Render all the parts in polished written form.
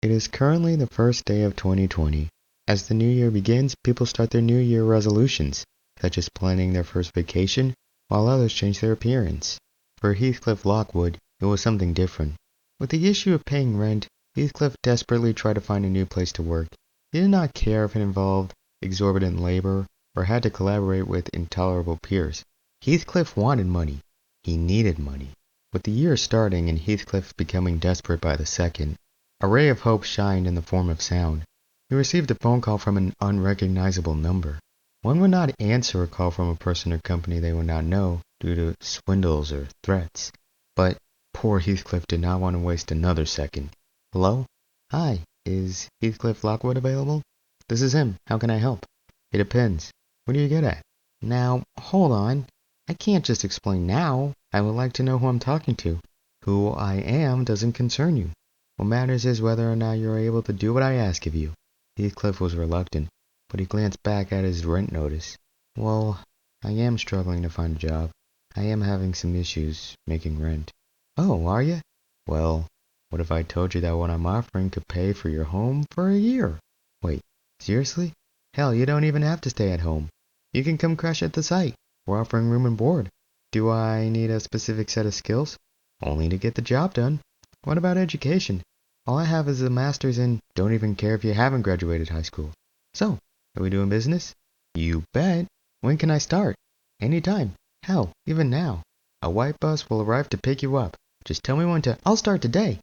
It is currently the first day of 2020. As the new year begins, people start their New Year resolutions, such as planning their first vacation, while others change their appearance. For Heathcliff Lockwood, it was something different. With the issue of paying rent, Heathcliff desperately tried to find a new place to work. He did not care if it involved exorbitant labor or had to collaborate with intolerable peers. Heathcliff wanted money. He needed money. With the year starting and Heathcliff becoming desperate by the second, a ray of hope shined in the form of sound. He received a phone call from an unrecognizable number. One would not answer a call from a person or company they would not know due to swindles or threats. But poor Heathcliff did not want to waste another second. Hello? Hi, is Heathcliff Lockwood available? This is him. How can I help? It depends. What do you get at? Now, hold on. I can't just explain now. I would like to know who I'm talking to. Who I am doesn't concern you. What matters is whether or not you're able to do what I ask of you. Heathcliff was reluctant, but he glanced back at his rent notice. Well, I am struggling to find a job. I am having some issues making rent. Oh, are you? Well, what if I told you that what I'm offering could pay for your home for a year? Wait, seriously? Hell, you don't even have to stay at home. You can come crash at the site. We're offering room and board. Do I need a specific set of skills? Only to get the job done. What about education? All I have is a master's and don't even care if you haven't graduated high school. So, are we doing business? You bet. When can I start? Anytime. Hell, even now. A white bus will arrive to pick you up. Just tell me when to. I'll start today.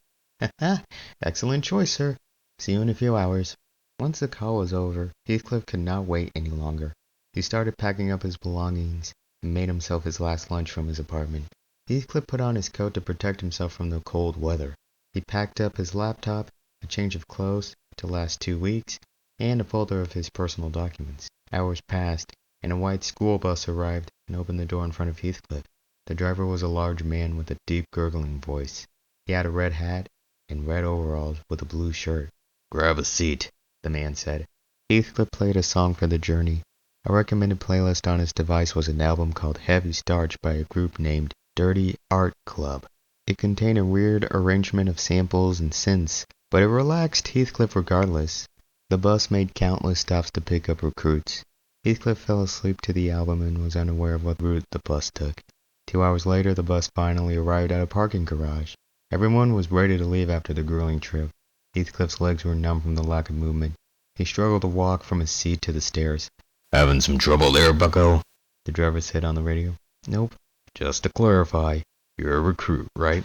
Excellent choice, sir. See you in a few hours. Once the call was over, Heathcliff could not wait any longer. He started packing up his belongings and made himself his last lunch from his apartment. Heathcliff put on his coat to protect himself from the cold weather. He packed up his laptop, a change of clothes to last 2 weeks, and a folder of his personal documents. Hours passed, and a white school bus arrived and opened the door in front of Heathcliff. The driver was a large man with a deep gurgling voice. He had a red hat and red overalls with a blue shirt. Grab a seat, the man said. Heathcliff played a song for the journey. A recommended playlist on his device was an album called Heavy Starch by a group named Dirty Art Club. It contained a weird arrangement of samples and synths, but it relaxed Heathcliff regardless. The bus made countless stops to pick up recruits. Heathcliff fell asleep to the album and was unaware of what route the bus took. 2 hours later, the bus finally arrived at a parking garage. Everyone was ready to leave after the grueling trip. Heathcliff's legs were numb from the lack of movement. He struggled to walk from his seat to the stairs. Having some trouble there, bucko? The driver said on the radio. Nope. Just to clarify, you're a recruit, right?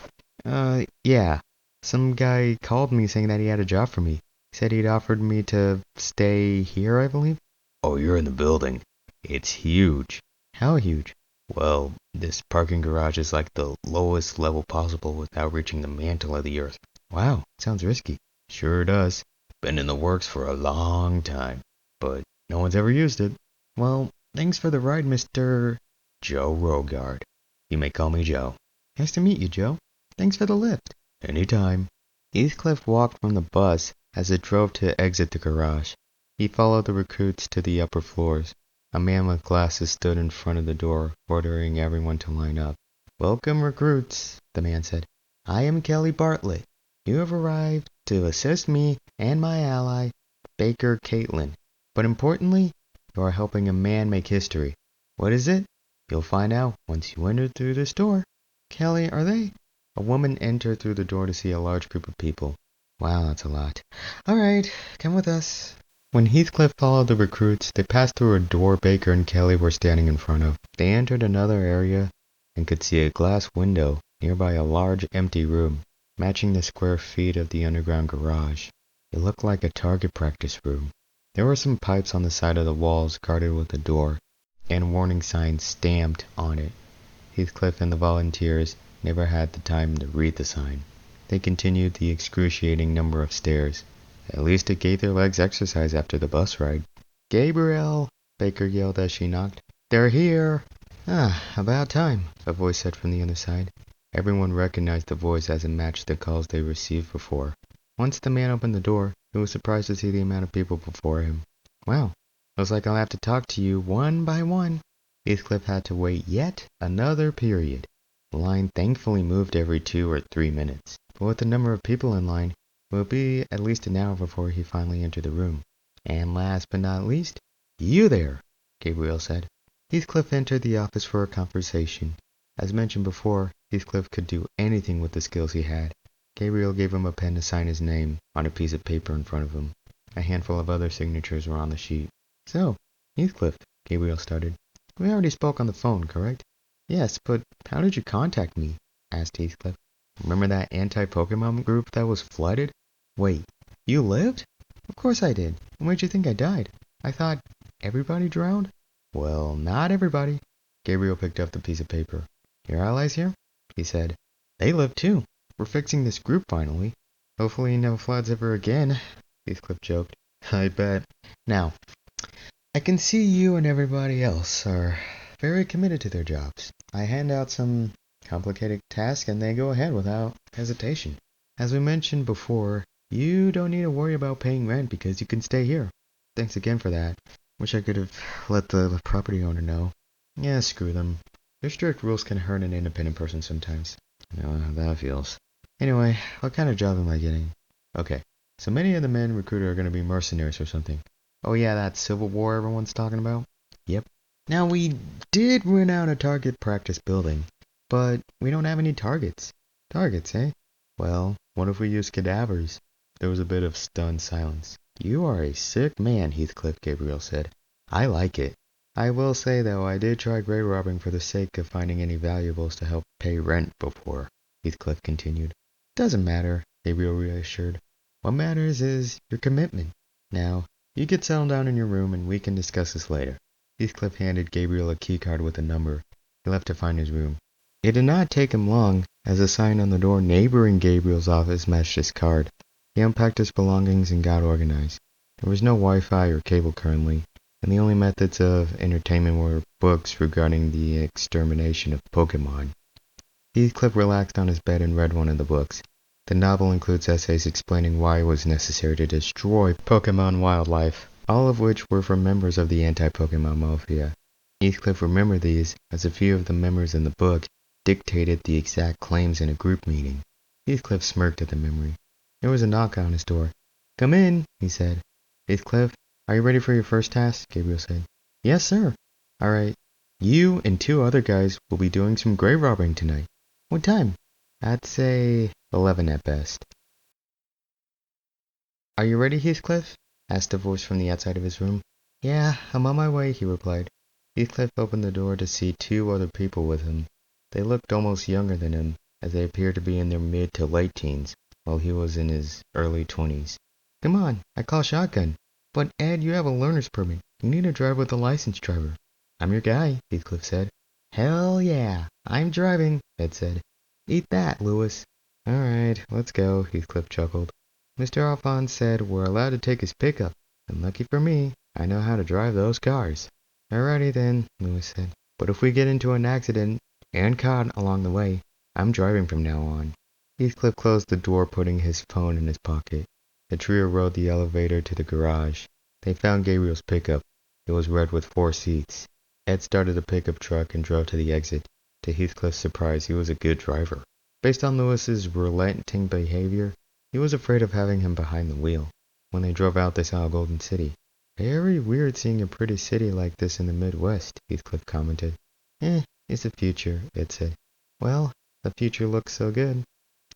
Yeah. Some guy called me saying that he had a job for me. He said he'd offered me to stay here, I believe. Oh, you're in the building. It's huge. How huge? Well, this parking garage is like the lowest level possible without reaching the mantle of the earth. Wow, sounds risky. Sure does. Been in the works for a long time, but no one's ever used it. Well, thanks for the ride, Mr. Joe Rogard. You may call me Joe. Nice to meet you, Joe. Thanks for the lift. Anytime. Heathcliff walked from the bus as it drove to exit the garage. He followed the recruits to the upper floors. A man with glasses stood in front of the door, ordering everyone to line up. Welcome, recruits, the man said. I am Kelly Bartlett. You have arrived to assist me and my ally, Baker Caitlin. But importantly, you are helping a man make history. What is it? You'll find out once you enter through this door. Kelly, are they? A woman entered through the door to see a large group of people. Wow, that's a lot. All right, come with us. When Heathcliff followed the recruits, they passed through a door Baker and Kelly were standing in front of. They entered another area and could see a glass window nearby a large empty room, matching the square feet of the underground garage. It looked like a target practice room. There were some pipes on the side of the walls guarded with a door, and warning signs stamped on it. Heathcliff and the volunteers never had the time to read the sign. They continued the excruciating number of stairs. At least it gave their legs exercise after the bus ride. Gabriel, Baker yelled as she knocked. They're here. About time, a voice said from the other side. Everyone recognized the voice as it matched the calls they received before. Once the man opened the door, he was surprised to see the amount of people before him. Wow, looks like I'll have to talk to you one by one. Heathcliff had to wait yet another period. The line thankfully moved every 2 or 3 minutes, but with the number of people in line, It would be at least an hour before he finally entered the room. And last but not least, you there, Gabriel said. Heathcliff entered the office for a conversation. As mentioned before, Heathcliff could do anything with the skills he had. Gabriel gave him a pen to sign his name on a piece of paper in front of him. A handful of other signatures were on the sheet. So, Heathcliff, Gabriel started. We already spoke on the phone, correct? Yes, but how did you contact me? Asked Heathcliff. Remember that anti-Pokemon group that was flooded? Wait, you lived? Of course I did. What made you think I died? I thought everybody drowned? Well, not everybody. Gabriel picked up the piece of paper. Your allies here? He said. They live too. We're fixing this group finally. Hopefully no floods ever again, Heathcliff joked. I bet. Now, I can see you and everybody else are very committed to their jobs. I hand out some complicated tasks and they go ahead without hesitation. As we mentioned before, you don't need to worry about paying rent because you can stay here. Thanks again for that. Wish I could have let the property owner know. Yeah, screw them. Their strict rules can hurt an independent person sometimes. I know how that feels. Anyway, what kind of job am I getting? Okay, so many of the men recruited are going to be mercenaries or something. Oh yeah, that Civil War everyone's talking about? Yep. Now we did rent out a target practice building, but we don't have any targets. Targets, eh? Well, what if we use cadavers? There was a bit of stunned silence. You are a sick man, Heathcliff, Gabriel said. I like it. I will say, though, I did try grave robbing for the sake of finding any valuables to help pay rent before, Heathcliff continued. Doesn't matter, Gabriel reassured. What matters is your commitment. Now, you get settled down in your room and we can discuss this later. Heathcliff handed Gabriel a keycard with a number. He left to find his room. It did not take him long, as a sign on the door neighboring Gabriel's office matched his card. He unpacked his belongings and got organized. There was no Wi-Fi or cable currently, and the only methods of entertainment were books regarding the extermination of Pokemon. Heathcliff relaxed on his bed and read one of the books. The novel includes essays explaining why it was necessary to destroy Pokemon wildlife, all of which were from members of the anti-Pokemon Mafia. Heathcliff remembered these, as a few of the members in the book dictated the exact claims in a group meeting. Heathcliff smirked at the memory. There was a knock on his door. Come in, he said. Heathcliff, are you ready for your first task? Gabriel said. Yes, sir. All right. You and 2 other guys will be doing some grave robbing tonight. What time? I'd say 11 at best. Are you ready, Heathcliff? Asked a voice from the outside of his room. Yeah, I'm on my way, he replied. Heathcliff opened the door to see 2 other people with him. They looked almost younger than him, as they appeared to be in their mid to late teens, while he was in his early 20s. Come on, I call shotgun. But Ed, you have a learner's permit. You need to drive with a licensed driver. I'm your guy, Heathcliff said. Hell yeah, I'm driving, Ed said. Eat that, Lewis. All right, let's go, Heathcliff chuckled. Mr. Alphonse said we're allowed to take his pickup, and lucky for me, I know how to drive those cars. Alrighty then, Lewis said. But if we get into an accident and caught along the way, I'm driving from now on. Heathcliff closed the door, putting his phone in his pocket. The trio rode the elevator to the garage. They found Gabriel's pickup. It was red with 4 seats. Ed started the pickup truck and drove to the exit. To Heathcliff's surprise, he was a good driver. Based on Lewis's relenting behavior, he was afraid of having him behind the wheel. When they drove out, they saw a golden city. Very weird seeing a pretty city like this in the Midwest, Heathcliff commented. It's the future, Ed said. Well, the future looks so good.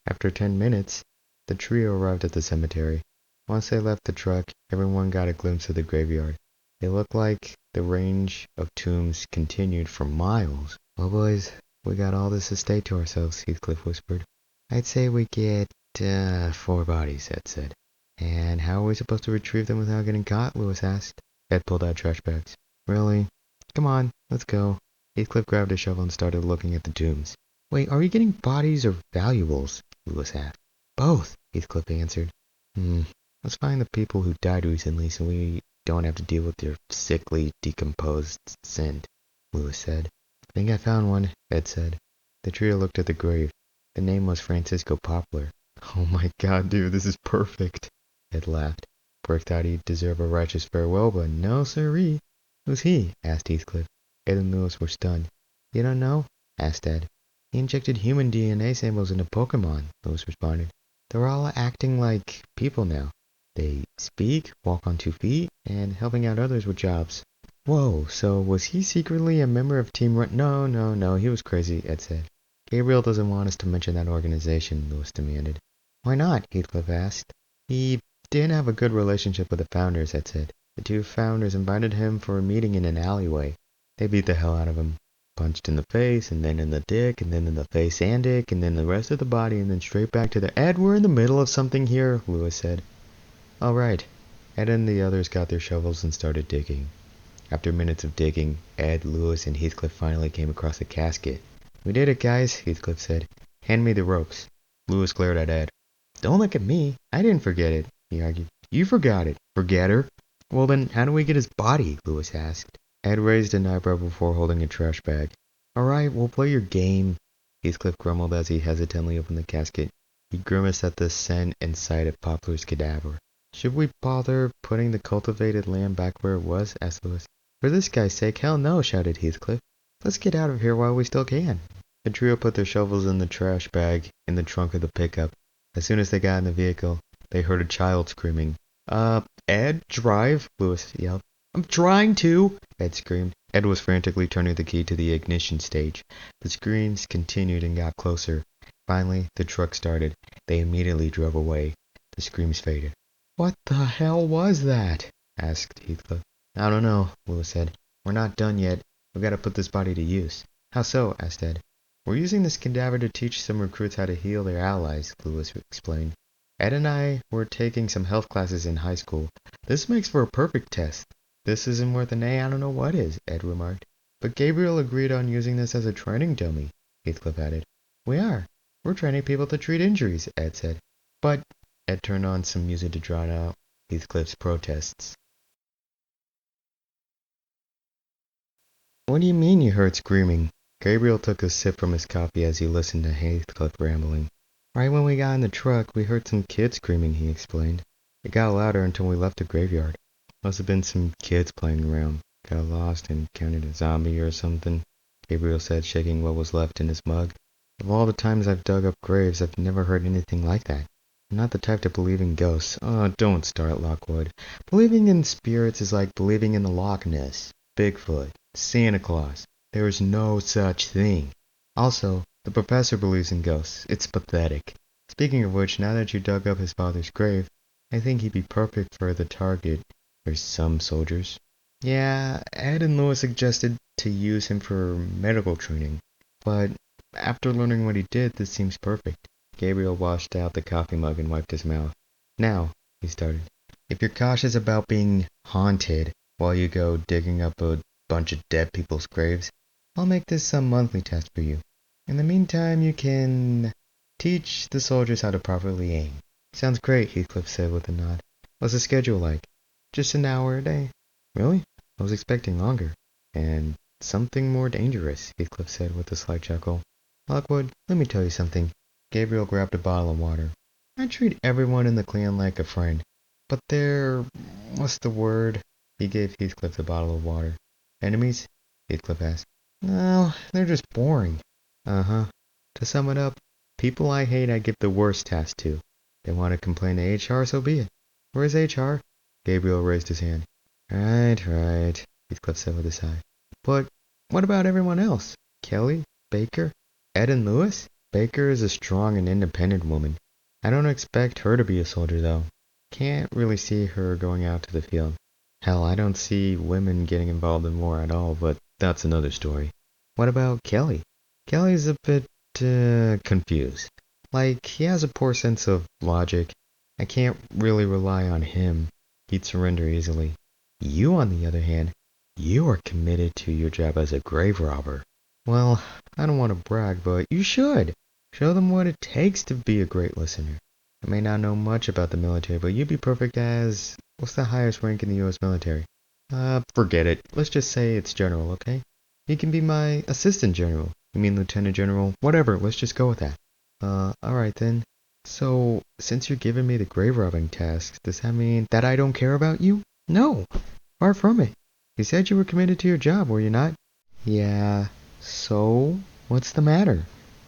After 10 minutes, the trio arrived at the cemetery. Once they left the truck, everyone got a glimpse of the graveyard. It looked like the range of tombs continued for miles. Well, boys, we got all this estate to ourselves, Heathcliff whispered. I'd say we get 4 bodies, Ed said. And how are we supposed to retrieve them without getting caught? Lewis asked. Ed pulled out trash bags. Really? Come on, let's go. Heathcliff grabbed a shovel and started looking at the tombs. Wait, are we getting bodies or valuables? Lewis asked. Both, Heathcliff answered. Let's find the people who died recently so we don't have to deal with their sickly, decomposed scent, Lewis said. I think I found one, Ed said. The trio looked at the grave. The name was Francisco Poplar. Oh my god, dude, this is perfect, Ed laughed. Brick thought he'd deserve a righteous farewell, but no siree. Who's he? Asked Heathcliff. Ed and Lewis were stunned. You don't know? Asked Ed. He injected human DNA samples into Pokemon, Lewis responded. They're all acting like people now. They speak, walk on 2 feet, and helping out others with jobs. Whoa, so was he secretly a member of Team Run? No, no, no, he was crazy, Ed said. Gabriel doesn't want us to mention that organization, Lewis demanded. Why not? Heathcliff asked. He didn't have a good relationship with the founders, Ed said. The two founders invited him for a meeting in an alleyway. They beat the hell out of him. Punched in the face, and then in the dick, and then in the face and dick, and then the rest of the body, and then straight back to the Ed, we're in the middle of something here, Lewis said. All right. Ed and the others got their shovels and started digging. After minutes of digging, Ed, Lewis, and Heathcliff finally came across the casket. We did it, guys, Heathcliff said. Hand me the ropes. Lewis glared at Ed. Don't look at me. I didn't forget it, he argued. You forgot it. Forget her? Well then, how do we get his body? Lewis asked. Ed raised an eyebrow before holding a trash bag. All right, we'll play your game, Heathcliff grumbled as he hesitantly opened the casket. He grimaced at the scent and sight of Poplar's cadaver. Should we bother putting the cultivated land back where it was? Asked Lewis. For this guy's sake, hell no, shouted Heathcliff. Let's get out of here while we still can. The trio put their shovels in the trash bag in the trunk of the pickup. As soon as they got in the vehicle, they heard a child screaming. Ed, drive, Lewis yelled. I'm trying to, Ed screamed. Ed was frantically turning the key to the ignition stage. The screams continued and got closer. Finally, the truck started. They immediately drove away. The screams faded. What the hell was that? Asked Heathcliff. I don't know, Lewis said. We're not done yet. We've got to put this body to use. How so? Asked Ed. We're using this cadaver to teach some recruits how to heal their allies, Lewis explained. Ed and I were taking some health classes in high school. This makes for a perfect test. This isn't worth an A, I don't know what is, Ed remarked. But Gabriel agreed on using this as a training dummy, Heathcliff added. We are. We're training people to treat injuries, Ed said. But Ed turned on some music to drown out Heathcliff's protests. What do you mean you heard screaming? Gabriel took a sip from his coffee as he listened to Heathcliff rambling. Right when we got in the truck, we heard some kids screaming, he explained. It got louder until we left the graveyard. Must have been some kids playing around. Got lost and encountered a zombie or something, Gabriel said, shaking what was left in his mug. Of all the times I've dug up graves, I've never heard anything like that. I'm not the type to believe in ghosts. Oh, don't start, Lockwood. Believing in spirits is like believing in the Loch Ness, Bigfoot, Santa Claus. There is no such thing. Also, the professor believes in ghosts. It's pathetic. Speaking of which, now that you dug up his father's grave, I think he'd be perfect for the target. There's some soldiers. Yeah, Ed and Lewis suggested to use him for medical training, but after learning what he did, this seems perfect. Gabriel washed out the coffee mug and wiped his mouth. Now, he started, if you're cautious about being haunted while you go digging up a bunch of dead people's graves, I'll make this some monthly test for you. In the meantime, you can teach the soldiers how to properly aim. Sounds great, Heathcliff said with a nod. What's the schedule like? Just an hour a day. Really? I was expecting longer. And something more dangerous, Heathcliff said with a slight chuckle. Lockwood, let me tell you something. Gabriel grabbed a bottle of water. I treat everyone in the clan like a friend. But what's the word? He gave Heathcliff the bottle of water. Enemies? Heathcliff asked. No, they're just boring. Uh-huh. To sum it up, people I hate I give the worst task to. They want to complain to HR, so be it. Where's HR? Gabriel raised his hand. Right, Heathcliff said with a sigh. But what about everyone else? Kelly? Baker? Ed and Lewis? Baker is a strong and independent woman. I don't expect her to be a soldier, though. Can't really see her going out to the field. Hell, I don't see women getting involved in war at all, but that's another story. What about Kelly? Kelly's a bit, confused. Like, he has a poor sense of logic. I can't really rely on him. He'd surrender easily. You, on the other hand, you are committed to your job as a grave robber. Well, I don't want to brag, but you should. Show them what it takes to be a great listener. I may not know much about the military, but you'd be perfect as... What's the highest rank in the U.S. military? Forget it. Let's just say it's general, okay? You can be my assistant general. You mean lieutenant general? Whatever, let's just go with that. Alright then. So, since you're giving me the grave robbing task, does that mean that I don't care about you? No, far from it. You said you were committed to your job, were you not? Yeah, so? What's the matter?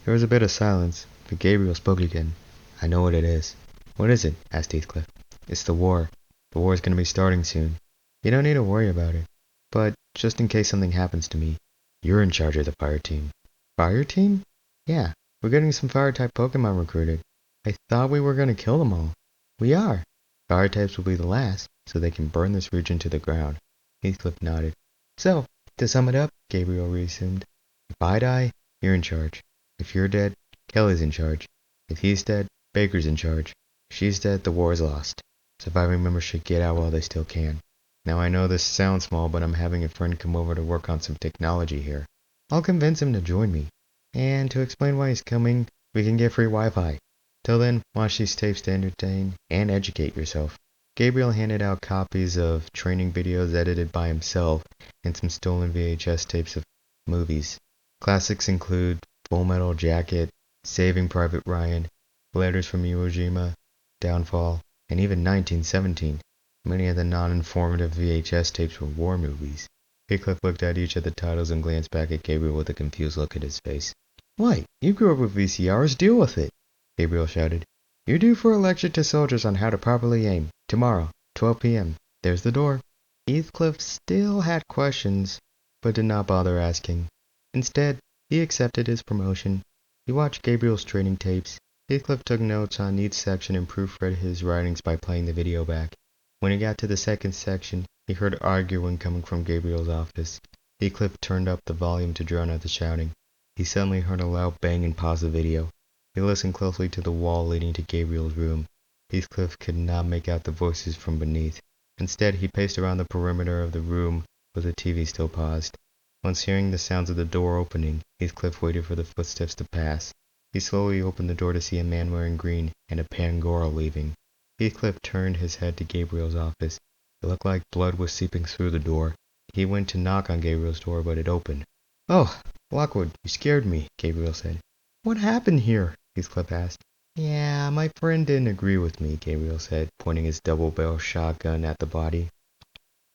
There was a bit of silence, but Gabriel spoke again. I know what it is. What is it? Asked Heathcliff. It's the war. The war's gonna be starting soon. You don't need to worry about it. But just in case something happens to me, you're in charge of the fire team. Fire team? Yeah, we're getting some fire-type Pokemon recruited. I thought we were gonna kill them all. We are. Fire types will be the last, so they can burn this region to the ground. Heathcliff nodded. So, to sum it up, Gabriel resumed. If I die, you're in charge. If you're dead, Kelly's in charge. If he's dead, Baker's in charge. If she's dead, the war is lost. Surviving members should get out while they still can. Now I know this sounds small, but I'm having a friend come over to work on some technology here. I'll convince him to join me. And to explain why he's coming, we can get free Wi-Fi. Till then, watch these tapes to entertain and educate yourself. Gabriel handed out copies of training videos edited by himself and some stolen VHS tapes of movies. Classics include Full Metal Jacket, Saving Private Ryan, Letters from Iwo Jima, Downfall, and even 1917. Many of the non-informative VHS tapes were war movies. Heathcliff looked at each of the titles and glanced back at Gabriel with a confused look at his face. Why, you grew up with VCRs, deal with it! Gabriel shouted. You're due for a lecture to soldiers on how to properly aim. Tomorrow, 12 p.m. There's the door. Heathcliff still had questions, but did not bother asking. Instead, he accepted his promotion. He watched Gabriel's training tapes. Heathcliff took notes on each section and proofread his writings by playing the video back. When he got to the second section, he heard arguing coming from Gabriel's office. Heathcliff turned up the volume to drown out the shouting. He suddenly heard a loud bang and paused the video. He listened closely to the wall leading to Gabriel's room. Heathcliff could not make out the voices from beneath. Instead, he paced around the perimeter of the room with the TV still paused. Once hearing the sounds of the door opening, Heathcliff waited for the footsteps to pass. He slowly opened the door to see a man wearing green and a Pangoro leaving. Heathcliff turned his head to Gabriel's office. It looked like blood was seeping through the door. He went to knock on Gabriel's door, but it opened. Oh, Lockwood, you scared me, Gabriel said. What happened here? Heathcliff asked. Yeah, my friend didn't agree with me, Gabriel said, pointing his double-barrel shotgun at the body.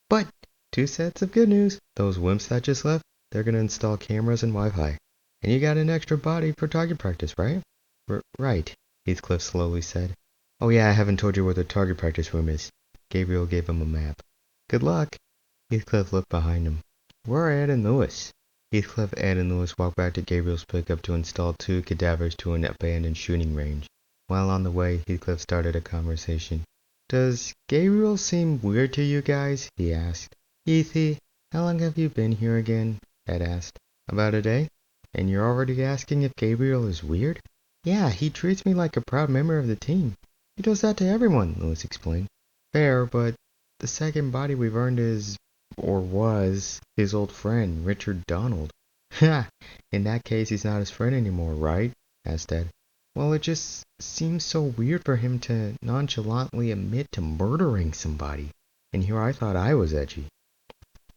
But, two sets of good news. Those wimps that just left, they're going to install cameras and Wi-Fi. And you got an extra body for target practice, right? Right, Heathcliff slowly said. Oh yeah, I haven't told you where the target practice room is. Gabriel gave him a map. Good luck. Heathcliff looked behind him. Where are Ed and Lewis? Heathcliff, Ed, and Lewis walked back to Gabriel's pickup to install 2 cadavers to an abandoned shooting range. While on the way, Heathcliff started a conversation. Does Gabriel seem weird to you guys? He asked. Heathy, how long have you been here again? Ed asked. About a day. And you're already asking if Gabriel is weird? Yeah, he treats me like a proud member of the team. He does that to everyone, Lewis explained. Fair, but the second body we've earned is, or was, his old friend, Richard Donald. Ha! In that case, he's not his friend anymore, right? Asked Ed. Well, it just seems so weird for him to nonchalantly admit to murdering somebody. And here I thought I was edgy.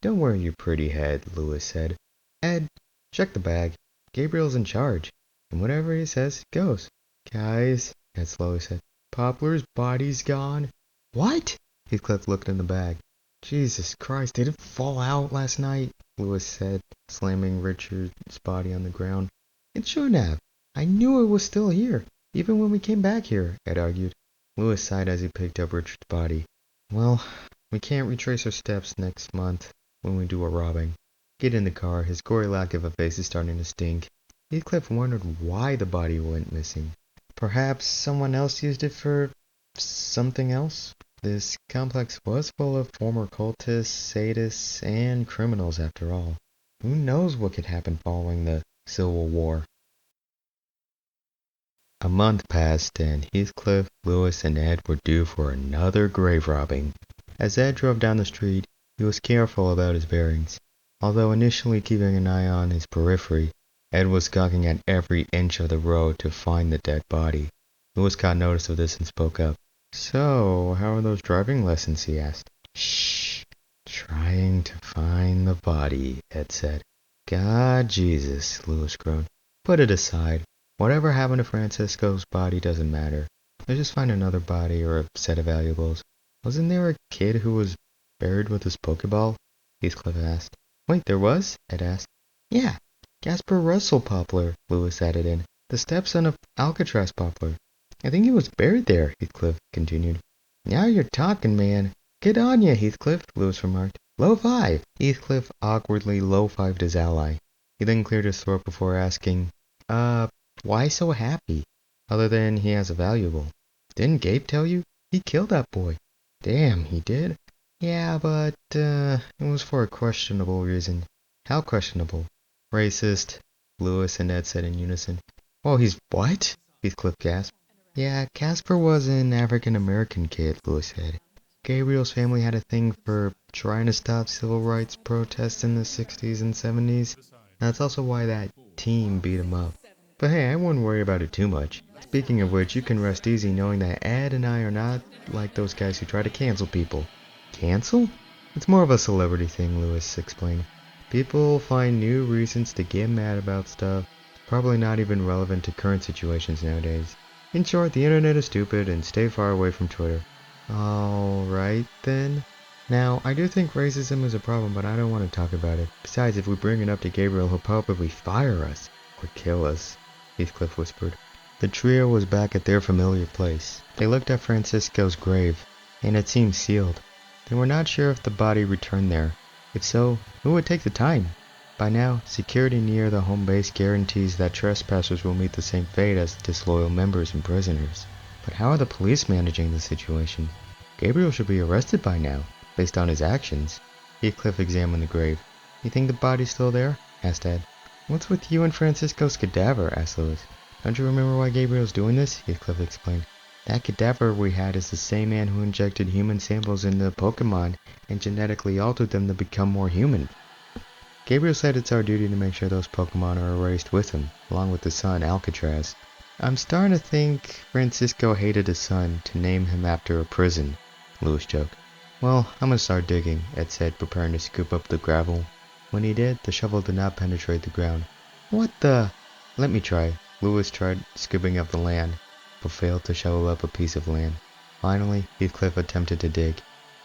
Don't worry your pretty head, Lewis said. Ed, check the bag. Gabriel's in charge, and whatever he says goes. Guys, Ed slowly said, Poplar's body's gone. What? Heathcliff looked in the bag. Jesus Christ, did it fall out last night? Lewis said, slamming Richard's body on the ground. It should have. I knew it was still here, even when we came back here, Ed argued. Lewis sighed as he picked up Richard's body. Well, we can't retrace our steps next month when we do a robbing. Get in the car. His gory lack of a face is starting to stink. Heathcliff wondered why the body went missing. Perhaps someone else used it for something else? This complex was full of former cultists, sadists, and criminals after all. Who knows what could happen following the Civil War? A month passed, and Heathcliff, Lewis, and Ed were due for another grave robbing. As Ed drove down the street, he was careful about his bearings. Although initially keeping an eye on his periphery, Ed was gawking at every inch of the road to find the dead body. Lewis caught notice of this and spoke up. So, how are those driving lessons? He asked. Shh. Trying to find the body, Ed said. God Jesus, Lewis groaned. Put it aside. Whatever happened to Francisco's body doesn't matter. Let's just find another body or a set of valuables. Wasn't there a kid who was buried with his Pokeball? Heathcliff asked. Wait, there was? Ed asked. Yeah, Gaspar Russell Poplar, Lewis added in. The stepson of Alcatraz Poplar. I think he was buried there, Heathcliff continued. Now you're talking, man. Good on ya, Heathcliff, Lewis remarked. Low five. Heathcliff awkwardly low-fived his ally. He then cleared his throat before asking, why so happy? Other than he has a valuable. Didn't Gabe tell you? He killed that boy. Damn, he did? Yeah, but, it was for a questionable reason. How questionable? Racist, Lewis and Ed said in unison. Oh, he's what? Heathcliff gasped. Yeah, Casper was an African-American kid, Lewis said. Gabriel's family had a thing for trying to stop civil rights protests in the 60s and 70s. That's also why that team beat him up. But hey, I wouldn't worry about it too much. Speaking of which, you can rest easy knowing that Ed and I are not like those guys who try to cancel people. Cancel? It's more of a celebrity thing, Lewis explained. People find new reasons to get mad about stuff, probably not even relevant to current situations nowadays. In short, the internet is stupid and stay far away from Twitter. Alright then. Now, I do think racism is a problem, but I don't want to talk about it. Besides, if we bring it up to Gabriel, he'll probably fire us. Or kill us, Heathcliff whispered. The trio was back at their familiar place. They looked at Francisco's grave, and it seemed sealed. They were not sure if the body returned there. If so, who would take the time? By now, security near the home base guarantees that trespassers will meet the same fate as disloyal members and prisoners. But how are the police managing the situation? Gabriel should be arrested by now, based on his actions. Heathcliff examined the grave. You think the body's still there? Asked Ed. What's with you and Francisco's cadaver? Asked Lewis. Don't you remember why Gabriel's doing this? Heathcliff explained. That cadaver we had is the same man who injected human samples into Pokemon and genetically altered them to become more human. Gabriel said it's our duty to make sure those Pokemon are erased with him, along with his son, Alcatraz. I'm starting to think Francisco hated his son to name him after a prison, Lewis joked. Well, I'm gonna start digging, Ed said, preparing to scoop up the gravel. When he did, the shovel did not penetrate the ground. What the? Let me try. Lewis tried scooping up the land, but failed to shovel up a piece of land. Finally, Heathcliff attempted to dig.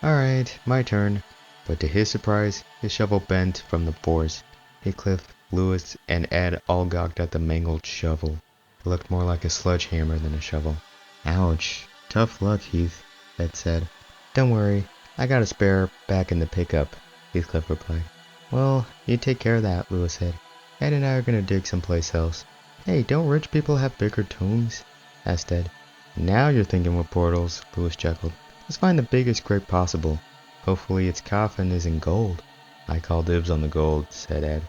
Alright, my turn. But to his surprise, his shovel bent from the force. Heathcliff, Lewis, and Ed all gawked at the mangled shovel. It looked more like a sledgehammer than a shovel. Ouch. Tough luck, Heath, Ed said. Don't worry, I got a spare back in the pickup, Heathcliff replied. Well, you take care of that, Lewis said. Ed and I are gonna dig someplace else. Hey, don't rich people have bigger tombs? Asked Ed. Now you're thinking with portals, Lewis chuckled. Let's find the biggest grave possible. Hopefully its coffin is in gold. I call dibs on the gold, said Ed.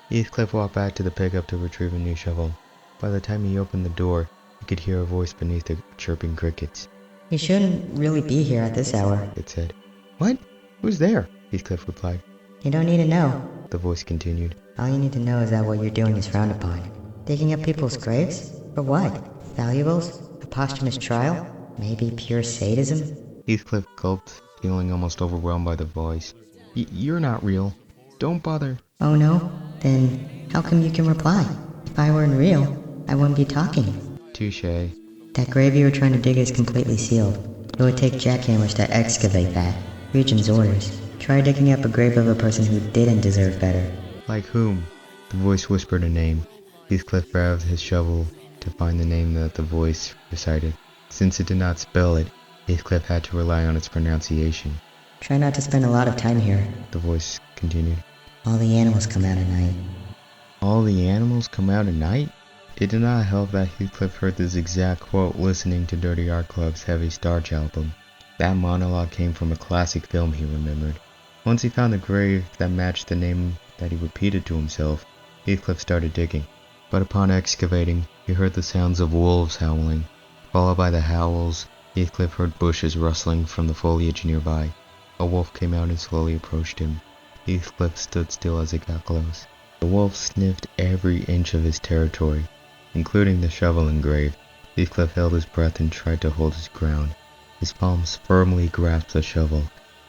Heathcliff walked back to the pickup to retrieve a new shovel. By the time he opened the door, he could hear a voice beneath the chirping crickets. You shouldn't really be here at this hour, it said. What? Who's there? Heathcliff replied. You don't need to know. The voice continued. All you need to know is that what you're doing is frowned upon. Digging up people's graves? For what? Valuables? A posthumous trial? Maybe pure sadism? Heathcliff gulped, feeling almost overwhelmed by the voice. You're not real. Don't bother. Oh no? Then how come you can reply? If I weren't real, I wouldn't be talking. Touché. That grave you were trying to dig is completely sealed. It would take jackhammers to excavate that. Regent's orders. Try digging up a grave of a person who didn't deserve better. Like whom? The voice whispered a name. Heathcliff grabbed his shovel to find the name that the voice recited. Since it did not spell it, Heathcliff had to rely on its pronunciation. Try not to spend a lot of time here, the voice continued. All the animals come out at night. All the animals come out at night? It did not help that Heathcliff heard this exact quote listening to Dirty Art Club's Heavy Starch album. That monologue came from a classic film he remembered. Once he found the grave that matched the name that he repeated to himself, Heathcliff started digging. But upon excavating, he heard the sounds of wolves howling. Followed by the howls, Heathcliff heard bushes rustling from the foliage nearby. A wolf came out and slowly approached him. Heathcliff stood still as it got close. The wolf sniffed every inch of his territory, including the shovel and grave. Heathcliff held his breath and tried to hold his ground. His palms firmly grasped the shovel,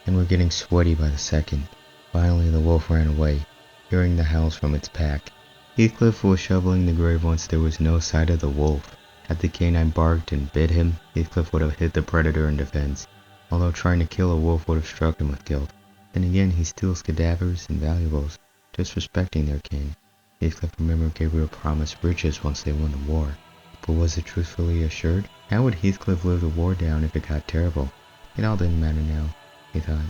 and were getting sweaty by the second. Finally, the wolf ran away, hearing the howls from its pack. Heathcliff was shoveling the grave once there was no sight of the wolf. Had the canine barked and bit him, Heathcliff would have hit the predator in defense, although trying to kill a wolf would have struck him with guilt. Then again, he steals cadavers and valuables, just respecting their kin. Heathcliff remembered Gabriel promised riches once they won the war. But was it truthfully assured? How would Heathcliff live the war down if it got terrible? It all didn't matter now, he thought.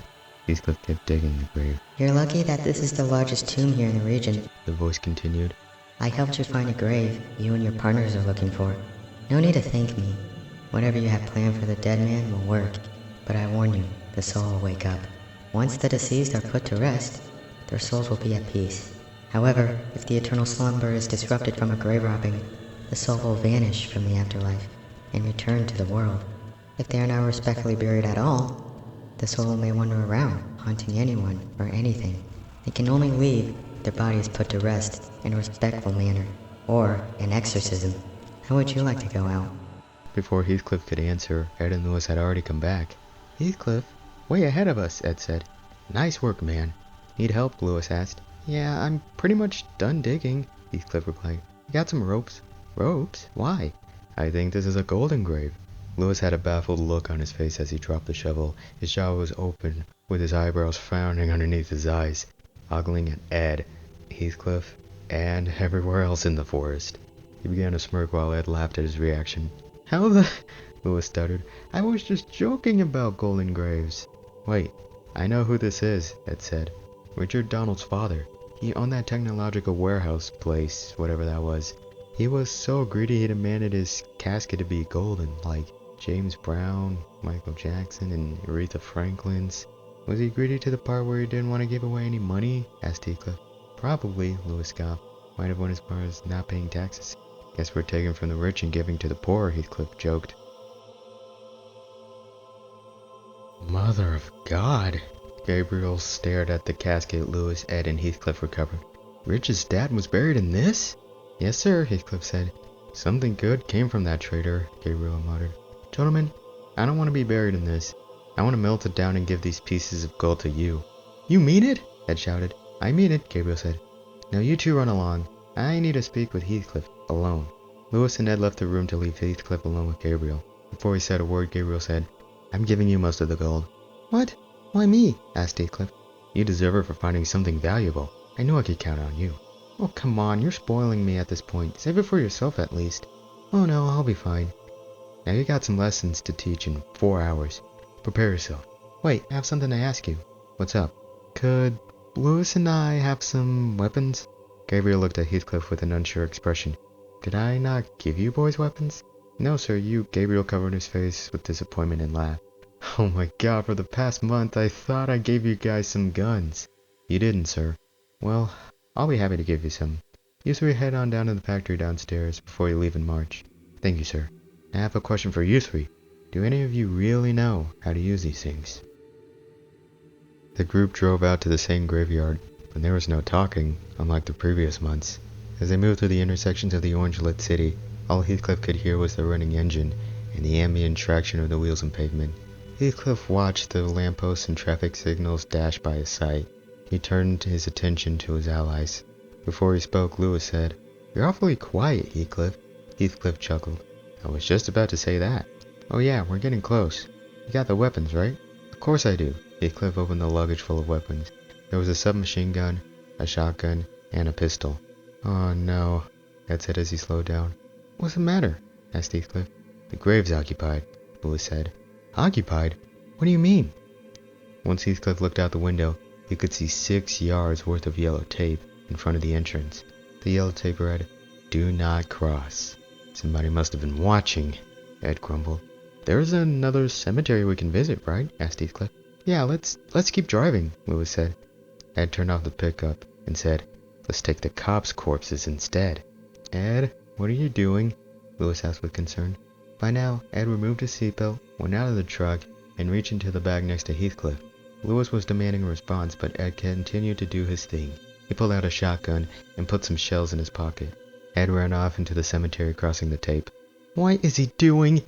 Heathcliff kept digging the grave. You're lucky that this is the largest tomb here in the region. The voice continued. I helped you find a grave you and your partners are looking for. No need to thank me. Whatever you have planned for the dead man will work. But I warn you, the soul will wake up. Once the deceased are put to rest, their souls will be at peace. However, if the eternal slumber is disrupted from a grave robbing, the soul will vanish from the afterlife and return to the world. If they are not respectfully buried at all, the soul may wander around, haunting anyone or anything. It can only leave if their body is put to rest in a respectful manner, or an exorcism. How would you like to go out? Before Heathcliff could answer, Ed and Lewis had already come back. Heathcliff, way ahead of us, Ed said. Nice work, man. Need help? Lewis asked. Yeah, I'm pretty much done digging, Heathcliff replied. You got some ropes? Ropes? Why? I think this is a golden grave. Lewis had a baffled look on his face as he dropped the shovel. His jaw was open, with his eyebrows frowning underneath his eyes, ogling at Ed, Heathcliff, and everywhere else in the forest. He began to smirk while Ed laughed at his reaction. How the... Lewis stuttered. I was just joking about golden graves. Wait, I know who this is, Ed said. Richard Donald's father. He owned that technological warehouse place, whatever that was. He was so greedy he demanded his casket to be golden, like James Brown, Michael Jackson, and Aretha Franklin's. Was he greedy to the part where he didn't want to give away any money? Asked Heathcliff. Probably, Lewis scoffed. Might have went as far as not paying taxes. Guess we're taking from the rich and giving to the poor, Heathcliff joked. Mother of God! Gabriel stared at the casket Lewis, Ed, and Heathcliff recovered. Rich's dad was buried in this? Yes, sir, Heathcliff said. Something good came from that traitor, Gabriel muttered. Gentlemen, I don't want to be buried in this. I want to melt it down and give these pieces of gold to you. You mean it? Ed shouted. I mean it, Gabriel said. Now you two run along. I need to speak with Heathcliff, alone. Lewis and Ed left the room to leave Heathcliff alone with Gabriel. Before he said a word, Gabriel said, I'm giving you most of the gold. What? Why me? Asked Heathcliff. You deserve it for finding something valuable. I knew I could count on you. Oh, come on, you're spoiling me at this point. Save it for yourself at least. Oh no, I'll be fine. Now you got some lessons to teach in 4 hours. Prepare yourself. Wait, I have something to ask you. What's up? Could Lewis and I have some weapons? Gabriel looked at Heathcliff with an unsure expression. Did I not give you boys weapons? No, sir, you... Gabriel covered his face with disappointment and laughed. Oh my god, for the past month I thought I gave you guys some guns. You didn't, sir. Well, I'll be happy to give you some. You three head on down to the factory downstairs before you leave in March. Thank you, sir. I have a question for you three. Do any of you really know how to use these things? The group drove out to the same graveyard, but there was no talking, unlike the previous months. As they moved through the intersections of the orange-lit city, all Heathcliff could hear was the running engine and the ambient traction of the wheels and pavement. Heathcliff watched the lampposts and traffic signals dash by his side. He turned his attention to his allies. Before he spoke, Lewis said, You're awfully quiet, Heathcliff. Heathcliff chuckled. I was just about to say that. Oh yeah, we're getting close. You got the weapons, right? Of course I do. Heathcliff opened the luggage full of weapons. There was a submachine gun, a shotgun, and a pistol. Oh no, Ed said as he slowed down. What's the matter? Asked Heathcliff. The grave's occupied, Lewis said. Occupied? What do you mean? Once Heathcliff looked out the window, he could see 6 yards worth of yellow tape in front of the entrance. The yellow tape read, Do not cross. Somebody must have been watching, Ed grumbled. There's another cemetery we can visit, right? Asked Heathcliff. Yeah, let's keep driving, Lewis said. Ed turned off the pickup and said, Let's take the cops' corpses instead. Ed, what are you doing? Lewis asked with concern. By now, Ed removed his seatbelt, went out of the truck, and reached into the bag next to Heathcliff. Lewis was demanding a response, but Ed continued to do his thing. He pulled out a shotgun and put some shells in his pocket. Ed ran off into the cemetery, crossing the tape. What is he doing?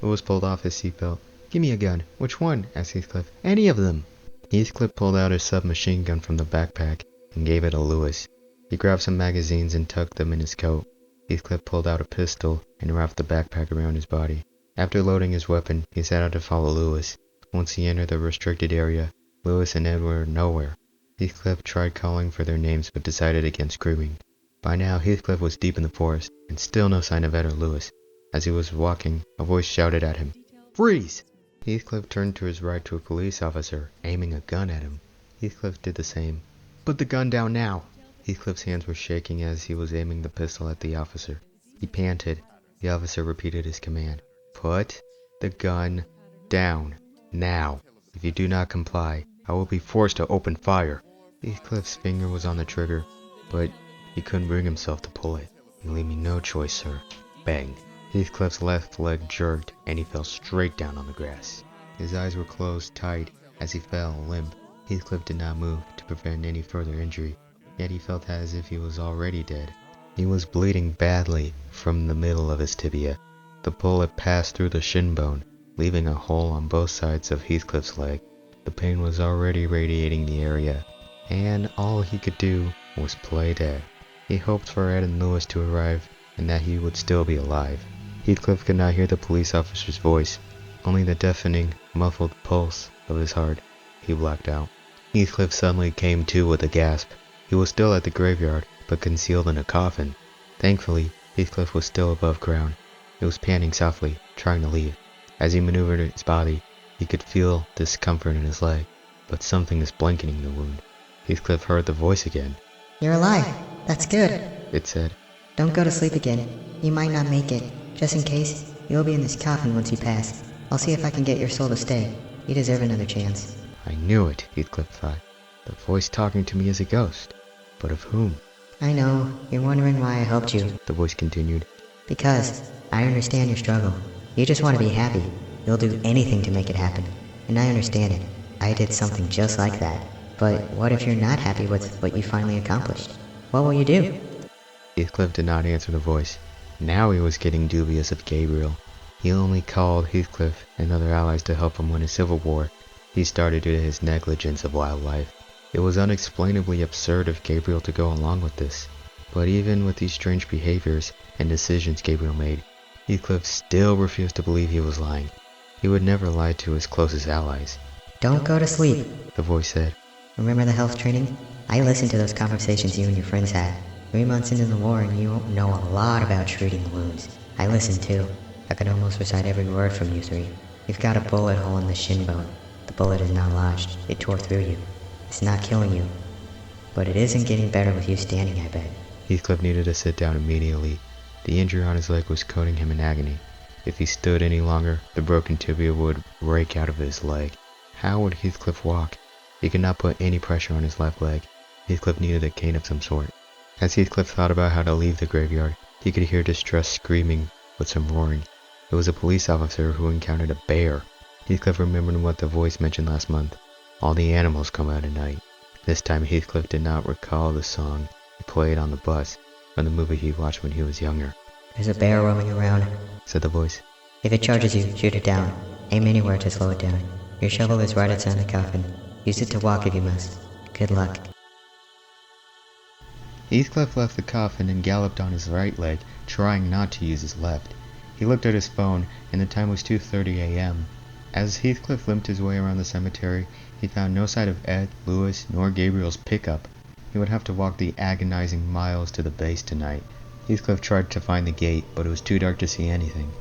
Lewis pulled off his seatbelt. Give me a gun. Which one? Asked Heathcliff. Any of them. Heathcliff pulled out his submachine gun from the backpack and gave it to Lewis. He grabbed some magazines and tucked them in his coat. Heathcliff pulled out a pistol and wrapped the backpack around his body. After loading his weapon, he set out to follow Lewis. Once he entered the restricted area, Lewis and Ed were nowhere. Heathcliff tried calling for their names but decided against screaming. By now, Heathcliff was deep in the forest, and still no sign of Ed or Lewis. As he was walking, a voice shouted at him, "Freeze!" Heathcliff turned to his right to a police officer, aiming a gun at him. Heathcliff did the same. "Put the gun down now!" Heathcliff's hands were shaking as he was aiming the pistol at the officer. He panted. The officer repeated his command. "Put the gun down now. If you do not comply, I will be forced to open fire." Heathcliff's finger was on the trigger, but he couldn't bring himself to pull it. "You leave me no choice, sir." Bang. Heathcliff's left leg jerked, and he fell straight down on the grass. His eyes were closed tight as he fell limp. Heathcliff did not move to prevent any further injury, yet he felt as if he was already dead. He was bleeding badly from the middle of his tibia. The bullet passed through the shin bone, leaving a hole on both sides of Heathcliff's leg. The pain was already radiating the area, and all he could do was play dead. He hoped for Ed and Lewis to arrive, and that he would still be alive. Heathcliff could not hear the police officer's voice, only the deafening, muffled pulse of his heart. He blacked out. Heathcliff suddenly came to with a gasp. He was still at the graveyard, but concealed in a coffin. Thankfully, Heathcliff was still above ground. He was panting softly, trying to leave. As he maneuvered his body, he could feel discomfort in his leg, but something is blanketing the wound. Heathcliff heard the voice again. You're alive. That's good. It said, Don't go to sleep again. You might not make it. Just in case, you'll be in this coffin once you pass. I'll see if I can get your soul to stay. You deserve another chance. "I knew it," Heathcliff thought. "The voice talking to me is a ghost. But of whom?" I know. You're wondering why I helped you. The voice continued. Because I understand your struggle. You just want to be happy. You'll do anything to make it happen. And I understand it. I did something just like that. But what if you're not happy with what you finally accomplished? What will you do? Heathcliff did not answer the voice. Now he was getting dubious of Gabriel. He only called Heathcliff and other allies to help him win a civil war he started due to his negligence of wildlife. It was unexplainably absurd of Gabriel to go along with this. But even with these strange behaviors and decisions Gabriel made, Heathcliff still refused to believe he was lying. He would never lie to his closest allies. Don't go to sleep, The voice said. Remember the health training? I listened to those conversations you and your friends had. 3 months into the war and you know a lot about treating wounds. I listened too. I could almost recite every word from you 3. You've got a bullet hole in the shin bone. The bullet is not lodged. It tore through you. It's not killing you. But it isn't getting better with you standing, I bet. Heathcliff needed to sit down immediately. The injury on his leg was coating him in agony. If he stood any longer, the broken tibia would rake out of his leg. How would Heathcliff walk? He could not put any pressure on his left leg. Heathcliff needed a cane of some sort. As Heathcliff thought about how to leave the graveyard, he could hear distressed screaming with some roaring. It was a police officer who encountered a bear. Heathcliff remembered what the voice mentioned last month. All the animals come out at night. This time Heathcliff did not recall the song he played on the bus from the movie he watched when he was younger. There's a bear roaming around, Said the voice. If it charges you, shoot it down. Aim anywhere to slow it down. Your shovel is right outside the coffin. Use it to walk if you must. Good luck. Heathcliff left the coffin and galloped on his right leg, trying not to use his left. He looked at his phone, and the time was 2:30 a.m. As Heathcliff limped his way around the cemetery, he found no sight of Ed, Lewis, nor Gabriel's pickup. He would have to walk the agonizing miles to the base tonight. Heathcliff tried to find the gate, but it was too dark to see anything.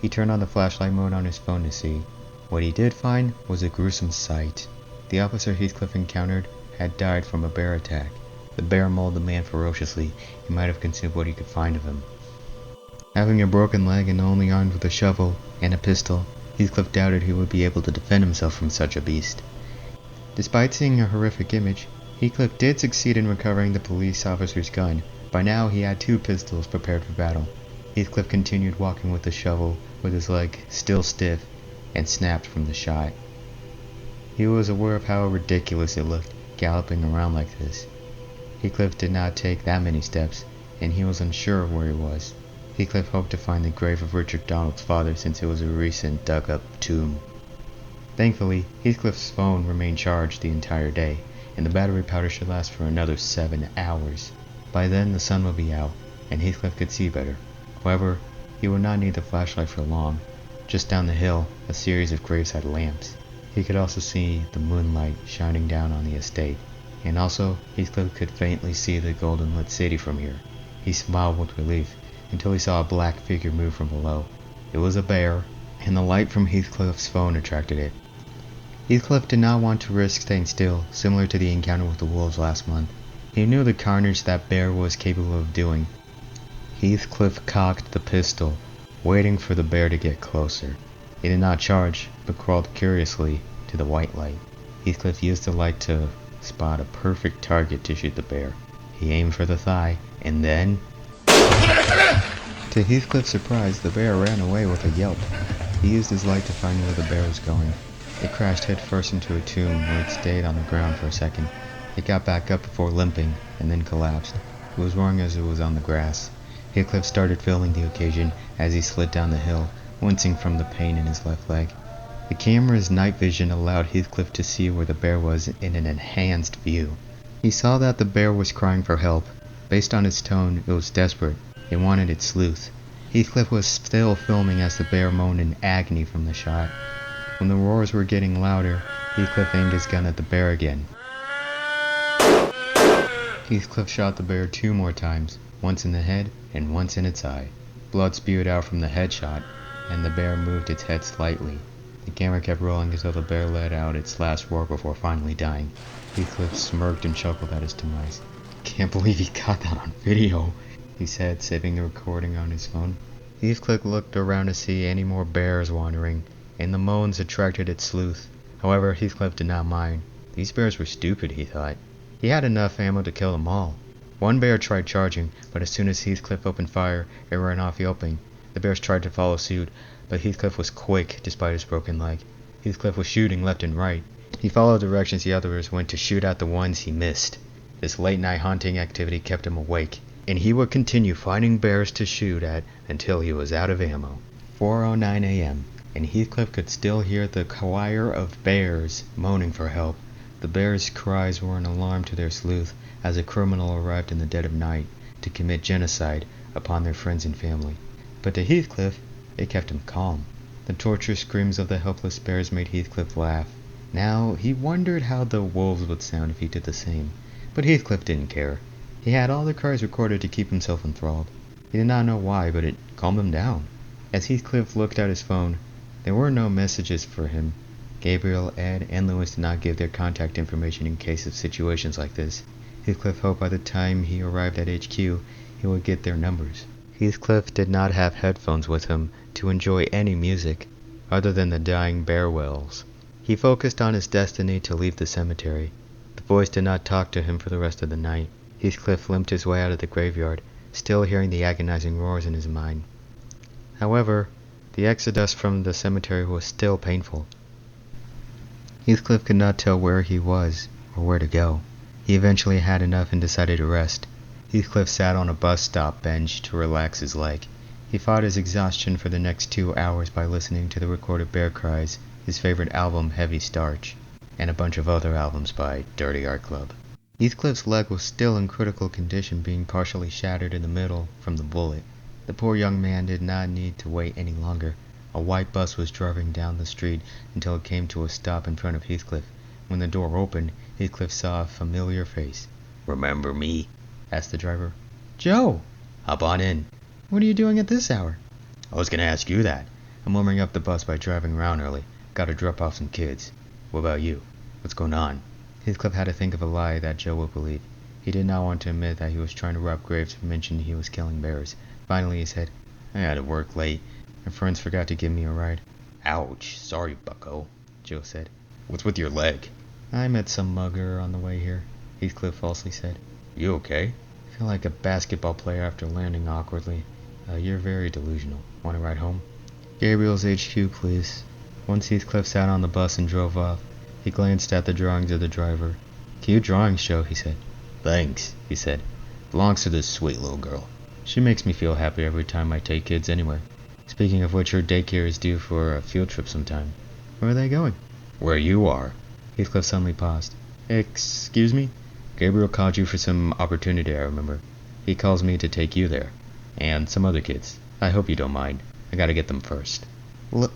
He turned on the flashlight mode on his phone to see. What he did find was a gruesome sight. The officer Heathcliff encountered had died from a bear attack. The bear mauled the man ferociously. He might have consumed what he could find of him. Having a broken leg and only armed with a shovel and a pistol, Heathcliff doubted he would be able to defend himself from such a beast. Despite seeing a horrific image, Heathcliff did succeed in recovering the police officer's gun. By now he had 2 pistols prepared for battle. Heathcliff continued walking with the shovel, with his leg still stiff and snapped from the shot. He was aware of how ridiculous it looked, galloping around like this. Heathcliff did not take that many steps, and he was unsure of where he was. Heathcliff hoped to find the grave of Richard Donald's father since it was a recent dug-up tomb. Thankfully, Heathcliff's phone remained charged the entire day, and the battery powder should last for another 7 hours. By then the sun would be out, and Heathcliff could see better. However, he would not need the flashlight for long. Just down the hill, a series of graves had lamps. He could also see the moonlight shining down on the estate, and also Heathcliff could faintly see the golden lit city from here. He smiled with relief. until he saw a black figure move from below. It was a bear, and the light from Heathcliff's phone attracted it. Heathcliff did not want to risk staying still, similar to the encounter with the wolves last month. He knew the carnage that bear was capable of doing. Heathcliff cocked the pistol, waiting for the bear to get closer. He did not charge, but crawled curiously to the white light. Heathcliff used the light to spot a perfect target to shoot the bear. He aimed for the thigh, and then... To Heathcliff's surprise, the bear ran away with a yelp. He used his light to find where the bear was going. It crashed headfirst into a tomb where it stayed on the ground for a second. It got back up before limping, and then collapsed. It was roaring as it was on the grass. Heathcliff started filming the occasion as he slid down the hill, wincing from the pain in his left leg. The camera's night vision allowed Heathcliff to see where the bear was in an enhanced view. He saw that the bear was crying for help. Based on its tone, it was desperate. It wanted its sleuth. Heathcliff was still filming as the bear moaned in agony from the shot. When the roars were getting louder, Heathcliff aimed his gun at the bear again. Heathcliff shot the bear 2 more times, once in the head and once in its eye. Blood spewed out from the headshot, and the bear moved its head slightly. The camera kept rolling until the bear let out its last roar before finally dying. Heathcliff smirked and chuckled at his demise. "Can't believe he got that on video," he said, saving the recording on his phone. Heathcliff looked around to see any more bears wandering, and the moans attracted its sleuth. However, Heathcliff did not mind. These bears were stupid, he thought. He had enough ammo to kill them all. One bear tried charging, but as soon as Heathcliff opened fire, it ran off yelping. The bears tried to follow suit, but Heathcliff was quick despite his broken leg. Heathcliff was shooting left and right. He followed directions the others went to shoot at the ones he missed. This late-night hunting activity kept him awake, and he would continue finding bears to shoot at until he was out of ammo. 4:09 a.m., and Heathcliff could still hear the choir of bears moaning for help. The bears' cries were an alarm to their sleuth, as a criminal arrived in the dead of night to commit genocide upon their friends and family. But to Heathcliff, it kept him calm. The torture screams of the helpless bears made Heathcliff laugh. Now, he wondered how the wolves would sound if he did the same. But Heathcliff didn't care. He had all the cries recorded to keep himself enthralled. He did not know why, but it calmed him down. As Heathcliff looked at his phone, there were no messages for him. Gabriel, Ed, and Lewis did not give their contact information in case of situations like this. Heathcliff hoped by the time he arrived at HQ, he would get their numbers. Heathcliff did not have headphones with him to enjoy any music, other than the dying bear wails. He focused on his destiny to leave the cemetery. The voice did not talk to him for the rest of the night. Heathcliff limped his way out of the graveyard, still hearing the agonizing roars in his mind. However, the exodus from the cemetery was still painful. Heathcliff could not tell where he was or where to go. He eventually had enough and decided to rest. Heathcliff sat on a bus stop bench to relax his leg. He fought his exhaustion for the next 2 hours by listening to the recorded bear cries, his favorite album Heavy Starch, and a bunch of other albums by Dirty Art Club. Heathcliff's leg was still in critical condition, being partially shattered in the middle from the bullet. The poor young man did not need to wait any longer. A white bus was driving down the street until it came to a stop in front of Heathcliff. When the door opened, Heathcliff saw a familiar face. "Remember me?" asked the driver. "Joe!" "Hop on in." "What are you doing at this hour?" "I was going to ask you that. I'm warming up the bus by driving around early. Got to drop off some kids. What about you? What's going on?" Heathcliff had to think of a lie that Joe would believe. He did not want to admit that he was trying to rob graves and mention he was killing bears. Finally he said, "I had to work late. My friends forgot to give me a ride." "Ouch, sorry, bucko," Joe said. "What's with your leg?" "I met some mugger on the way here," Heathcliff falsely said. "You okay?" "I feel like a basketball player after landing awkwardly." You're very delusional. Want to ride home?" "Gabriel's HQ, please." Once Heathcliff sat on the bus and drove off. He glanced at the drawings of the driver. "Cute drawings, Joe," he said. "Thanks," he said. "Belongs to this sweet little girl. She makes me feel happy every time I take kids anywhere. Speaking of which, her daycare is due for a field trip sometime." "Where are they going?" "Where you are." Heathcliff suddenly paused. "Excuse me?" "Gabriel called you for some opportunity, I remember. He calls me to take you there. And some other kids. I hope you don't mind. I gotta get them first."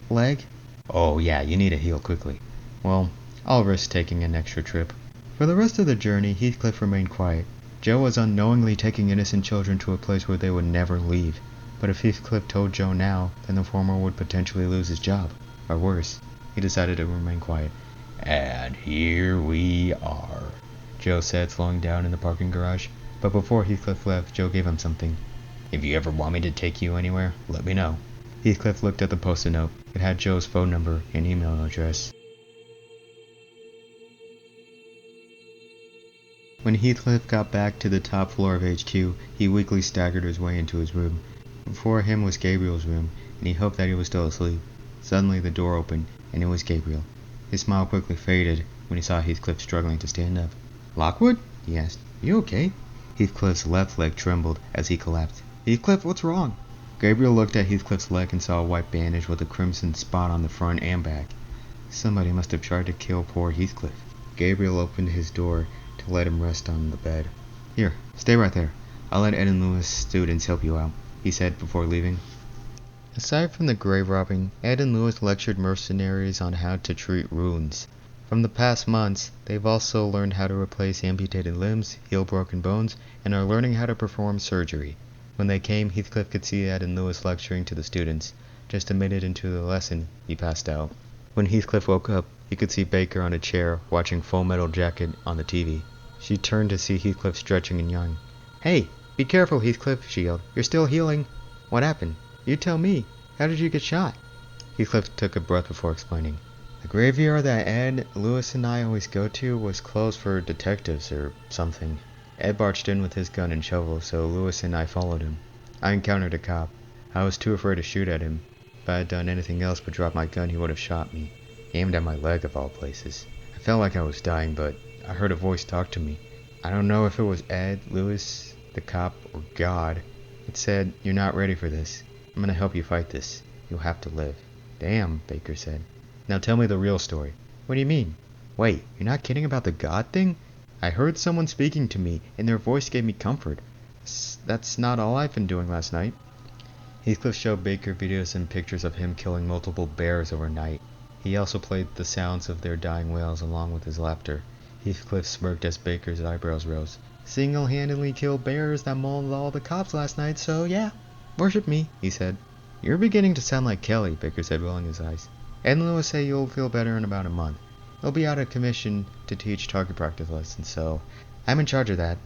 Leg?" "Oh yeah, you need to heal quickly." "Well, I'll risk taking an extra trip." For the rest of the journey, Heathcliff remained quiet. Joe was unknowingly taking innocent children to a place where they would never leave. But if Heathcliff told Joe now, then the former would potentially lose his job. Or worse, he decided to remain quiet. "And here we are," Joe said, slowing down in the parking garage. But before Heathcliff left, Joe gave him something. "If you ever want me to take you anywhere, let me know." Heathcliff looked at the post-it note. It had Joe's phone number and email address. When Heathcliff got back to the top floor of HQ, he weakly staggered his way into his room. Before him was Gabriel's room, and he hoped that he was still asleep. Suddenly the door opened, and it was Gabriel. His smile quickly faded when he saw Heathcliff struggling to stand up. "Lockwood?" he asked. "You okay?" Heathcliff's left leg trembled as he collapsed. "Heathcliff, what's wrong?" Gabriel looked at Heathcliff's leg and saw a white bandage with a crimson spot on the front and back. Somebody must have tried to kill poor Heathcliff. Gabriel opened his door to let him rest on the bed. "Here, stay right there. I'll let Ed and Lewis students help you out," he said before leaving. Aside from the grave robbing, Ed and Lewis lectured mercenaries on how to treat wounds. From the past months, they've also learned how to replace amputated limbs, heal broken bones, and are learning how to perform surgery. When they came, Heathcliff could see Ed and Lewis lecturing to the students. Just a minute into the lesson, he passed out. When Heathcliff woke up, he could see Baker on a chair, watching Full Metal Jacket on the TV. She turned to see Heathcliff stretching and yawning. "Hey, be careful, Heathcliff," she yelled. "You're still healing." "What happened? You tell me. How did you get shot?" Heathcliff took a breath before explaining. "The graveyard that Ed, Lewis, and I always go to was closed for detectives or something. Ed barged in with his gun and shovel, so Lewis and I followed him. I encountered a cop. I was too afraid to shoot at him. If I had done anything else but drop my gun, he would have shot me. He aimed at my leg of all places. I felt like I was dying, but I heard a voice talk to me. I don't know if it was Ed, Lewis, the cop, or God. It said, 'You're not ready for this. I'm gonna help you fight this. You'll have to live.'" "Damn," Baker said. "Now tell me the real story." "What do you mean?" "Wait, you're not kidding about the God thing? I heard someone speaking to me, and their voice gave me comfort. That's not all I've been doing last night." Heathcliff showed Baker videos and pictures of him killing multiple bears overnight. He also played the sounds of their dying wails along with his laughter. Heathcliff smirked as Baker's eyebrows rose. "Single-handedly killed bears that mauled all the cops last night, so yeah, worship me," he said. "You're beginning to sound like Kelly," Baker said, rolling his eyes. "Ed and Lewis say you'll feel better in about a month. They'll be out of commission to teach target practice lessons, so I'm in charge of that."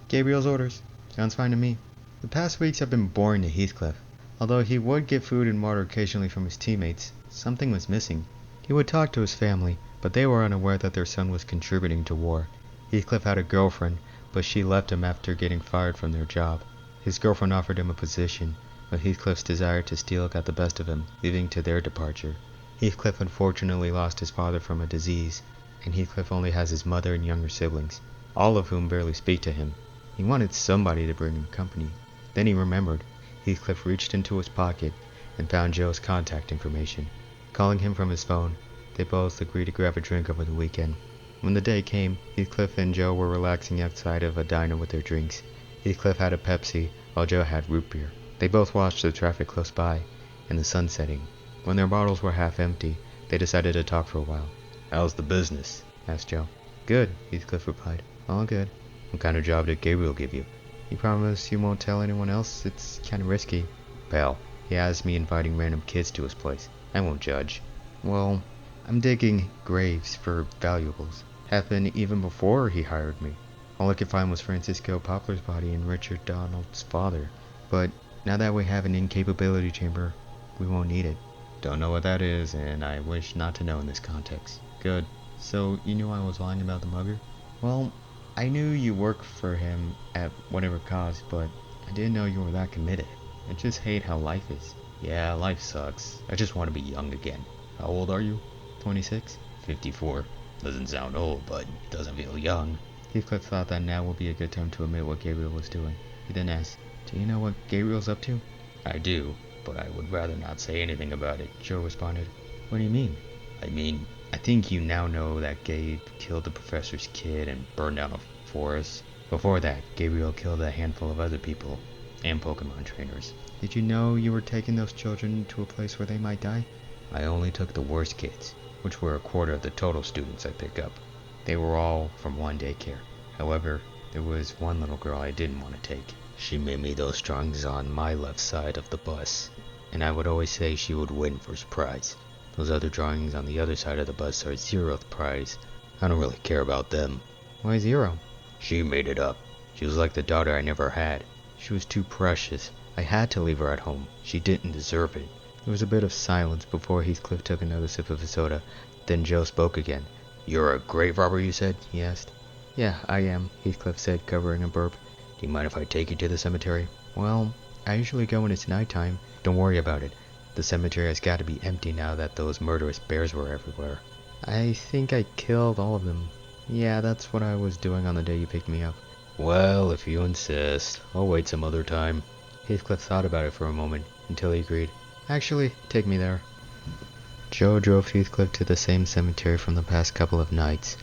"Gabriel's orders. Sounds fine to me." The past weeks have been boring to Heathcliff. Although he would get food and water occasionally from his teammates, something was missing. He would talk to his family, but they were unaware that their son was contributing to war. Heathcliff had a girlfriend, but she left him after getting fired from their job. His girlfriend offered him a position, but Heathcliff's desire to steal got the best of him, leading to their departure. Heathcliff unfortunately lost his father from a disease, and Heathcliff only has his mother and younger siblings, all of whom barely speak to him. He wanted somebody to bring him company. Then he remembered. Heathcliff reached into his pocket and found Joe's contact information. Calling him from his phone, they both agreed to grab a drink over the weekend. When the day came, Heathcliff and Joe were relaxing outside of a diner with their drinks. Heathcliff had a Pepsi, while Joe had root beer. They both watched the traffic close by, and the sun setting. When their bottles were half empty, they decided to talk for a while. "How's the business?" asked Joe. "Good," Heathcliff replied. "All good." "What kind of job did Gabriel give you?" "You promise you won't tell anyone else? It's kind of risky." "Pal, he has me inviting random kids to his place. I won't judge." "Well, I'm digging graves for valuables. Happened even before he hired me. All I could find was Francisco Poplar's body and Richard Donald's father. But now that we have an incapability chamber, we won't need it." "Don't know what that is, and I wish not to know in this context." "Good. So you knew I was lying about the mugger?" "Well, I knew you worked for him at whatever cost, but I didn't know you were that committed. I just hate how life is." "Yeah, life sucks. I just want to be young again." "How old are you?" 26. 54. Doesn't sound old, but doesn't feel young. Heathcliff thought that now would be a good time to admit what Gabriel was doing. He then asked, "Do you know what Gabriel's up to?" "I do, but I would rather not say anything about it," Joe responded. "What do you mean?" I think you now know that Gabe killed the professor's kid and burned down a forest. Before that, Gabriel killed a handful of other people and Pokemon trainers." "Did you know you were taking those children to a place where they might die?" "I only took the worst kids, which were a quarter of the total students I pick up. They were all from one daycare. However, there was one little girl I didn't want to take. She made me those drawings on my left side of the bus, and I would always say she would win first prize. Those other drawings on the other side of the bus are 0th prize. I don't really care about them. Why 0? She made it up. She was like the daughter I never had. She was too precious. I had to leave her at home. She didn't deserve it. There was a bit of silence before Heathcliff took another sip of his soda. Then Joe spoke again. "You're a grave robber, you said?" he asked. "Yeah, I am," Heathcliff said, covering a burp. "Do you mind if I take you to the cemetery?" "Well, I usually go when it's nighttime." "Don't worry about it. The cemetery has got to be empty now that those murderous bears were everywhere." "I think I killed all of them." "Yeah, that's what I was doing on the day you picked me up." "Well, if you insist, I'll wait some other time." Heathcliff thought about it for a moment, until he agreed. "Actually, take me there." Joe drove Heathcliff to the same cemetery from the past couple of nights,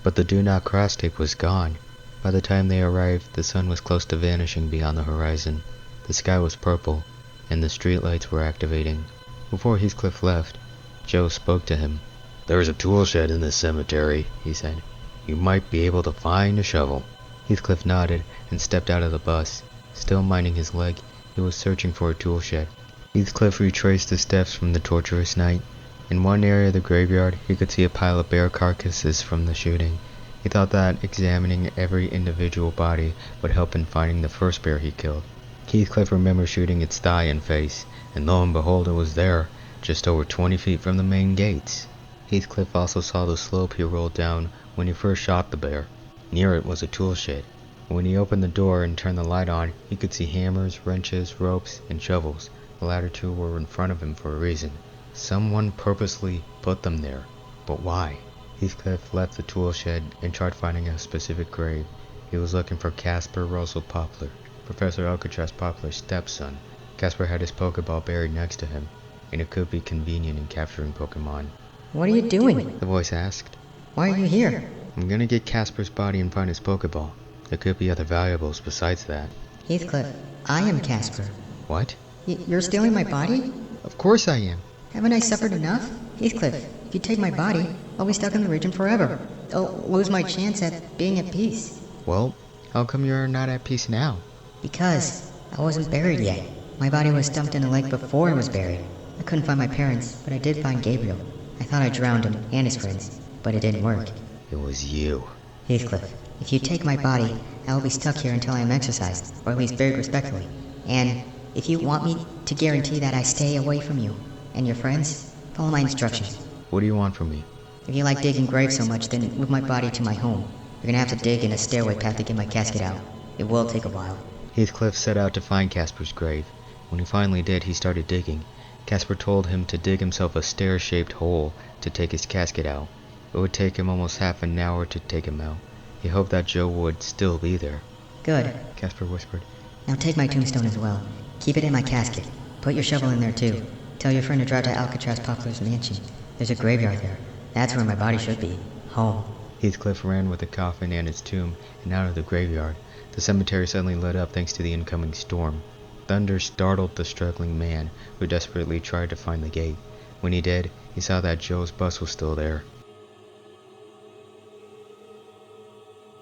but the do not cross tape was gone. By the time they arrived, the sun was close to vanishing beyond the horizon. The sky was purple, and the streetlights were activating. Before Heathcliff left, Joe spoke to him. "There's a tool shed in this cemetery," he said. "You might be able to find a shovel." Heathcliff nodded and stepped out of the bus. Still minding his leg, he was searching for a tool shed. Heathcliff retraced the steps from the torturous night. In one area of the graveyard, he could see a pile of bear carcasses from the shooting. He thought that examining every individual body would help in finding the first bear he killed. Heathcliff remembered shooting its thigh and face, and lo and behold, it was there, just over 20 feet from the main gates. Heathcliff also saw the slope he rolled down when he first shot the bear. Near it was a tool shed. When he opened the door and turned the light on, he could see hammers, wrenches, ropes, and shovels. The latter two were in front of him for a reason. Someone purposely put them there. But why? Heathcliff left the tool shed and tried finding a specific grave. He was looking for Caspar Russell Poplar, Professor Alcatraz Poplar's stepson. Caspar had his Pokeball buried next to him, and it could be convenient in capturing Pokemon. What are you doing? The voice asked. Why are you here? I'm gonna get Caspar's body and find his Pokeball. There could be other valuables besides that. Heathcliff, I am Caspar. What? You're stealing my body? Of course I am. Haven't I suffered enough? Heathcliff, if you take my body, I'll be stuck in the region forever. I'll lose my chance at being at peace. Well, how come you're not at peace now? Because I wasn't buried yet. My body was dumped in a lake before I was buried. I couldn't find my parents, but I did find Gabriel. I thought I drowned him and his friends, but it didn't work. It was you. Heathcliff, if you take my body, I will be stuck here until I am exorcised, or at least buried respectfully. And if you want me to guarantee that I stay away from you and your friends, follow my instructions. What do you want from me? If you like digging graves so much, then move my body to my home. You're gonna have to dig in a stairway path to get my casket out. It will take a while. Heathcliff set out to find Caspar's grave. When he finally did, he started digging. Caspar told him to dig himself a stair-shaped hole to take his casket out. It would take him almost half an hour to take him out. He hoped that Joe would still be there. Good. Caspar whispered. Now take my tombstone as well. Keep it in my casket. Put your shovel in there too. Tell your friend to drive to Alcatraz Poplar's mansion. There's a graveyard there. That's where my body should be. Home. Heathcliff ran with the coffin and its tomb and out of the graveyard. The cemetery suddenly lit up thanks to the incoming storm. Thunder startled the struggling man, who desperately tried to find the gate. When he did, he saw that Joe's bus was still there.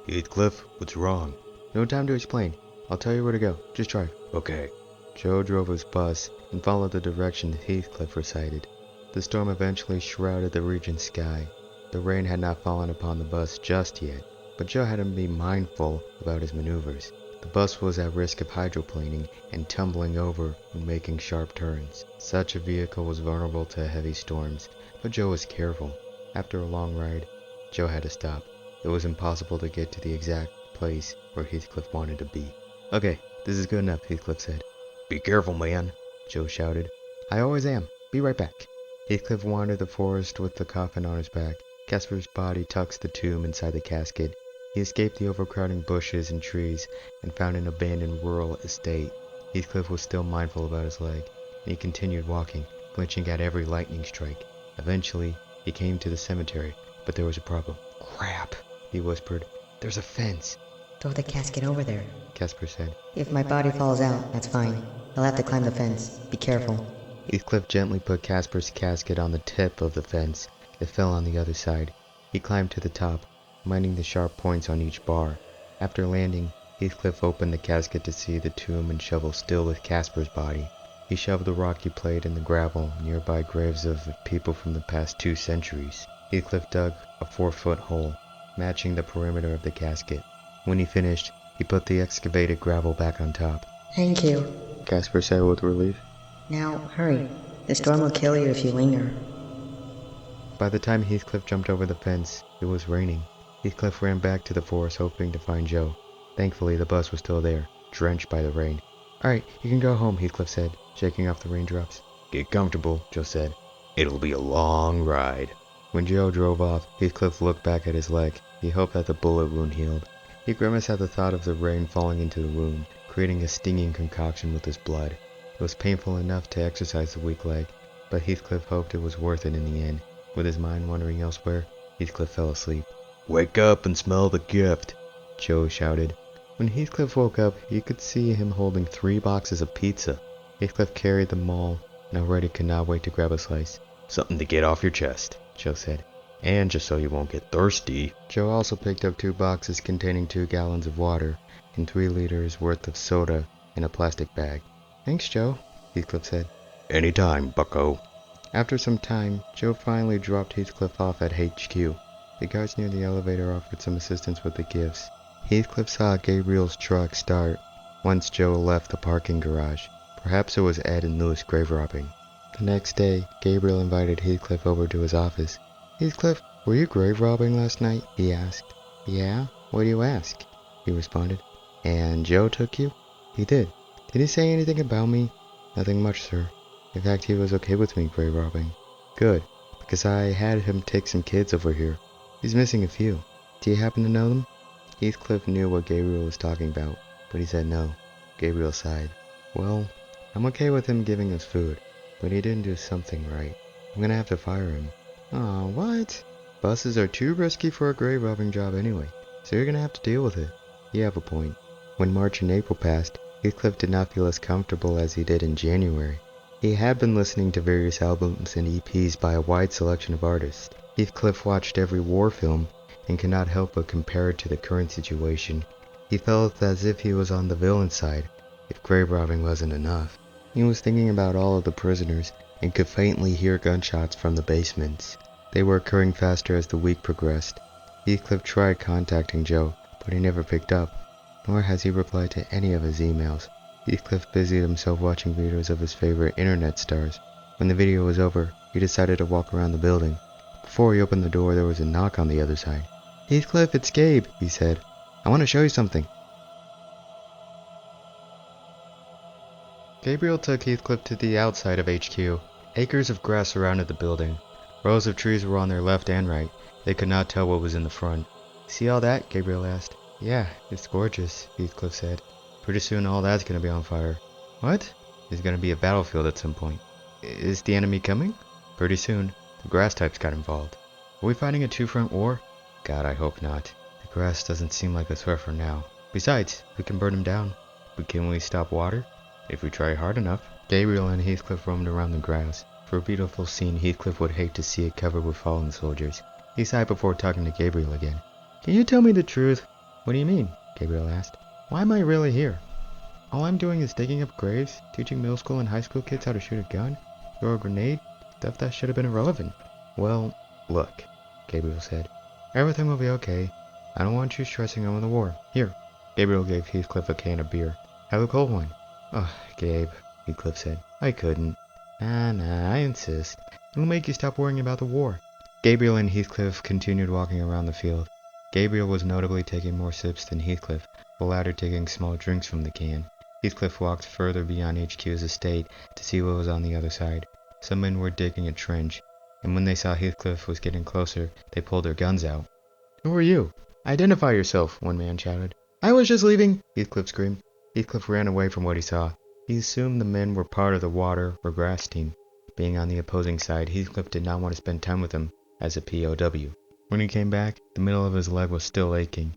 "Heathcliff, what's wrong?" "No time to explain. I'll tell you where to go. Just drive." "Okay." Joe drove his bus and followed the direction Heathcliff recited. The storm eventually shrouded the region's sky. The rain had not fallen upon the bus just yet, but Joe had to be mindful about his maneuvers. The bus was at risk of hydroplaning and tumbling over when making sharp turns. Such a vehicle was vulnerable to heavy storms, but Joe was careful. After a long ride, Joe had to stop. It was impossible to get to the exact place where Heathcliff wanted to be. "Okay, this is good enough," Heathcliff said. "Be careful, man," Joe shouted. "I always am. Be right back." Heathcliff wandered the forest with the coffin on his back. Caspar's body tucks the tomb inside the casket. He escaped the overcrowding bushes and trees and found an abandoned rural estate. Heathcliff was still mindful about his leg, and he continued walking, flinching at every lightning strike. Eventually, he came to the cemetery, but there was a problem. "Crap," he whispered. "There's a fence." Throw the casket over there. Caspar said. If my body falls out, that's fine. I'll have to climb the fence. Be careful. Heathcliff gently put Caspar's casket on the tip of the fence. It fell on the other side. He climbed to the top, minding the sharp points on each bar. After landing, Heathcliff opened the casket to see the tomb and shovel still with Casper's body. He shoved the rocky plate in the gravel, nearby graves of people from the past 2 centuries. Heathcliff dug a 4-foot hole, matching the perimeter of the casket. When he finished, he put the excavated gravel back on top. Thank you. Casper said with relief. Now, hurry. The storm will kill you if you linger. By the time Heathcliff jumped over the fence, it was raining. Heathcliff ran back to the forest hoping to find Joe. Thankfully, the bus was still there, drenched by the rain. Alright, you can go home, Heathcliff said, shaking off the raindrops. Get comfortable, Joe said. It'll be a long ride. When Joe drove off, Heathcliff looked back at his leg. He hoped that the bullet wound healed. He grimaced at the thought of the rain falling into the wound, creating a stinging concoction with his blood. It was painful enough to exercise the weak leg, but Heathcliff hoped it was worth it in the end. With his mind wandering elsewhere, Heathcliff fell asleep. Wake up and smell the gift, Joe shouted. When Heathcliff woke up, he could see him holding 3 boxes of pizza. Heathcliff carried them all, and already could not wait to grab a slice. Something to get off your chest, Joe said. And just so you won't get thirsty. Joe also picked up 2 boxes containing 2 gallons of water and 3 liters worth of soda in a plastic bag. Thanks, Joe, Heathcliff said. Anytime, bucko. After some time, Joe finally dropped Heathcliff off at HQ. The guards near the elevator offered some assistance with the gifts. Heathcliff saw Gabriel's truck start once Joe left the parking garage. Perhaps it was Ed and Lewis grave robbing. The next day, Gabriel invited Heathcliff over to his office. Heathcliff, were you grave robbing last night? He asked. Yeah? What do you ask? He responded. And Joe took you? He did. Did he say anything about me? Nothing much, sir. In fact, he was okay with me grave robbing. Good, because I had him take some kids over here. He's missing a few. Do you happen to know them? Heathcliff knew what Gabriel was talking about, but he said no. Gabriel sighed. Well, I'm okay with him giving us food, but he didn't do something right. I'm gonna have to fire him. Aw, what? Buses are too risky for a grave robbing job anyway, so you're gonna have to deal with it. You have a point. When March and April passed, Heathcliff did not feel as comfortable as he did in January. He had been listening to various albums and EPs by a wide selection of artists. Heathcliff watched every war film and could not help but compare it to the current situation. He felt as if he was on the villain's side, if grave robbing wasn't enough. He was thinking about all of the prisoners and could faintly hear gunshots from the basements. They were occurring faster as the week progressed. Heathcliff tried contacting Joe, but he never picked up, nor has he replied to any of his emails. Heathcliff busied himself watching videos of his favorite internet stars. When the video was over, he decided to walk around the building. Before he opened the door, there was a knock on the other side. Heathcliff, it's Gabe, he said. I want to show you something. Gabriel took Heathcliff to the outside of HQ. Acres of grass surrounded the building. Rows of trees were on their left and right. They could not tell what was in the front. See all that? Gabriel asked. Yeah, it's gorgeous, Heathcliff said. Pretty soon all that's going to be on fire. What? There's going to be a battlefield at some point. Is the enemy coming? Pretty soon. The grass types got involved. Are we fighting a 2-front war? God, I hope not. The grass doesn't seem like a threat for now. Besides, we can burn them down. But can we stop water? If we try hard enough. Gabriel and Heathcliff roamed around the grass. For a beautiful scene, Heathcliff would hate to see it covered with fallen soldiers. He sighed before talking to Gabriel again. Can you tell me the truth? What do you mean? Gabriel asked. Why am I really here? All I'm doing is digging up graves, teaching middle school and high school kids how to shoot a gun, throw a grenade, stuff that should have been irrelevant. Well, look, Gabriel said. Everything will be okay. I don't want you stressing over the war. Here. Gabriel gave Heathcliff a can of beer. Have a cold one. Oh, Gabe, Heathcliff said. I couldn't. Nah, I insist. It'll make you stop worrying about the war. Gabriel and Heathcliff continued walking around the field. Gabriel was notably taking more sips than Heathcliff, the latter taking small drinks from the can. Heathcliff walked further beyond HQ's estate to see what was on the other side. Some men were digging a trench, and when they saw Heathcliff was getting closer, they pulled their guns out. Who are you? Identify yourself, one man shouted. I was just leaving, Heathcliff screamed. Heathcliff ran away from what he saw. He assumed the men were part of the water or grass team. Being on the opposing side, Heathcliff did not want to spend time with them as a POW. When he came back, the middle of his leg was still aching.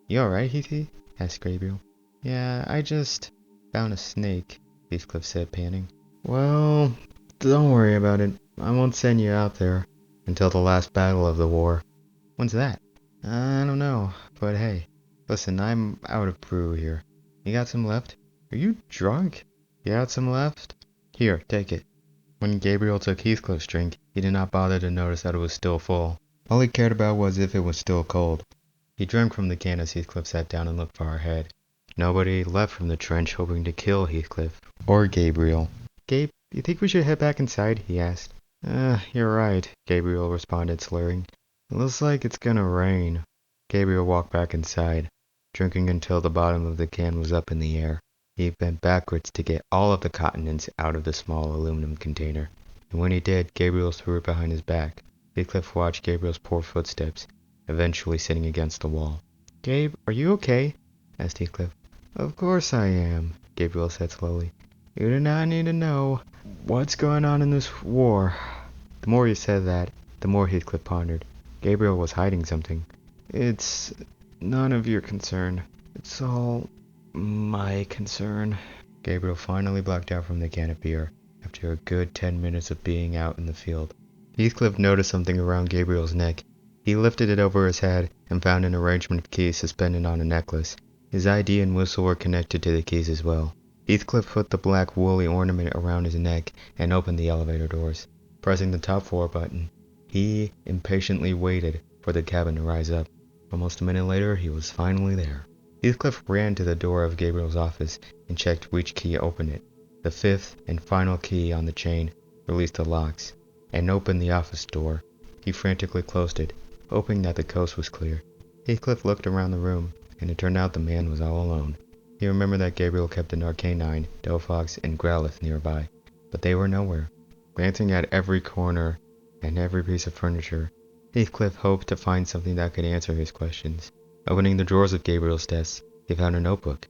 You alright, Heathy? Asked Gabriel. Yeah, I just found a snake, Heathcliff said, panting. Well, don't worry about it. I won't send you out there until the last battle of the war. When's that? I don't know, but hey, Listen, I'm out of brew here. You got some left? Are you drunk? You got some left? Here, take it. When Gabriel took Heathcliff's drink, he did not bother to notice that it was still full. All he cared about was if it was still cold. He drank from the can as Heathcliff sat down and looked far ahead. Nobody left from the trench hoping to kill Heathcliff or Gabriel. Gabe, you think we should head back inside? He asked. You're right, Gabriel responded, slurring. It looks like it's gonna rain. Gabriel walked back inside, drinking until the bottom of the can was up in the air. He bent backwards to get all of the continents out of the small aluminum container, and when he did, Gabriel threw it behind his back. Heathcliff watched Gabriel's poor footsteps, eventually sitting against the wall. Gabe, are you okay? Asked Heathcliff. Of course I am, Gabriel said slowly. You do not need to know what's going on in this war. The more he said that, the more Heathcliff pondered. Gabriel was hiding something. It's none of your concern. It's all my concern. Gabriel finally blacked out from the can of beer after a good 10 minutes of being out in the field. Heathcliff noticed something around Gabriel's neck. He lifted it over his head and found an arrangement of keys suspended on a necklace. His ID and whistle were connected to the keys as well. Heathcliff put the black woolly ornament around his neck and opened the elevator doors. Pressing the top floor button, he impatiently waited for the cabin to rise up. Almost a minute later, he was finally there. Heathcliff ran to the door of Gabriel's office and checked which key opened it. The fifth and final key on the chain released the locks and opened the office door. He frantically closed it, hoping that the coast was clear. Heathcliff looked around the room, and it turned out the man was all alone. He remembered that Gabriel kept an Arcanine, Delphox, and Growlithe nearby, but they were nowhere. Glancing at every corner and every piece of furniture, Heathcliff hoped to find something that could answer his questions. Opening the drawers of Gabriel's desk, he found a notebook.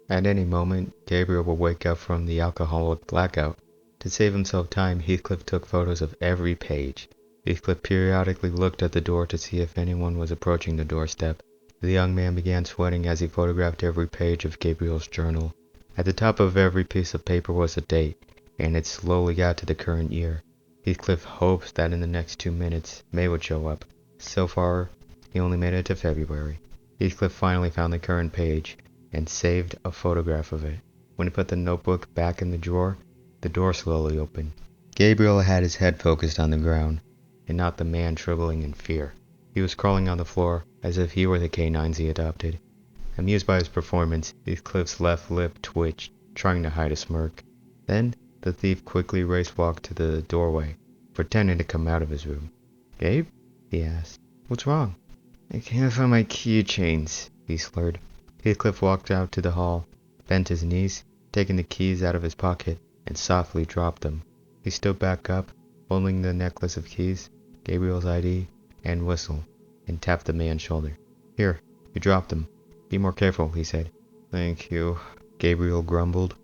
At any moment, Gabriel would wake up from the alcoholic blackout. To save himself time, Heathcliff took photos of every page. Heathcliff periodically looked at the door to see if anyone was approaching the doorstep. The young man began sweating as he photographed every page of Gabriel's journal. At the top of every piece of paper was a date, and it slowly got to the current year. Heathcliff hoped that in the next 2 minutes, May would show up. So far, he only made it to February. Heathcliff finally found the current page and saved a photograph of it. When he put the notebook back in the drawer, the door slowly opened. Gabriel had his head focused on the ground, and not the man trembling in fear. He was crawling on the floor, as if he were the canines he adopted. Amused by his performance, Heathcliff's left lip twitched, trying to hide a smirk. Then, the thief quickly race-walked to the doorway, pretending to come out of his room. Gabe? He asked. What's wrong? I can't find my keychains, he slurred. Heathcliff walked out to the hall, bent his knees, taking the keys out of his pocket, and softly dropped them. He stood back up, holding the necklace of keys, Gabriel's ID, and whistle, and tapped the man's shoulder. Here, you dropped them. Be more careful, he said. Thank you, Gabriel grumbled.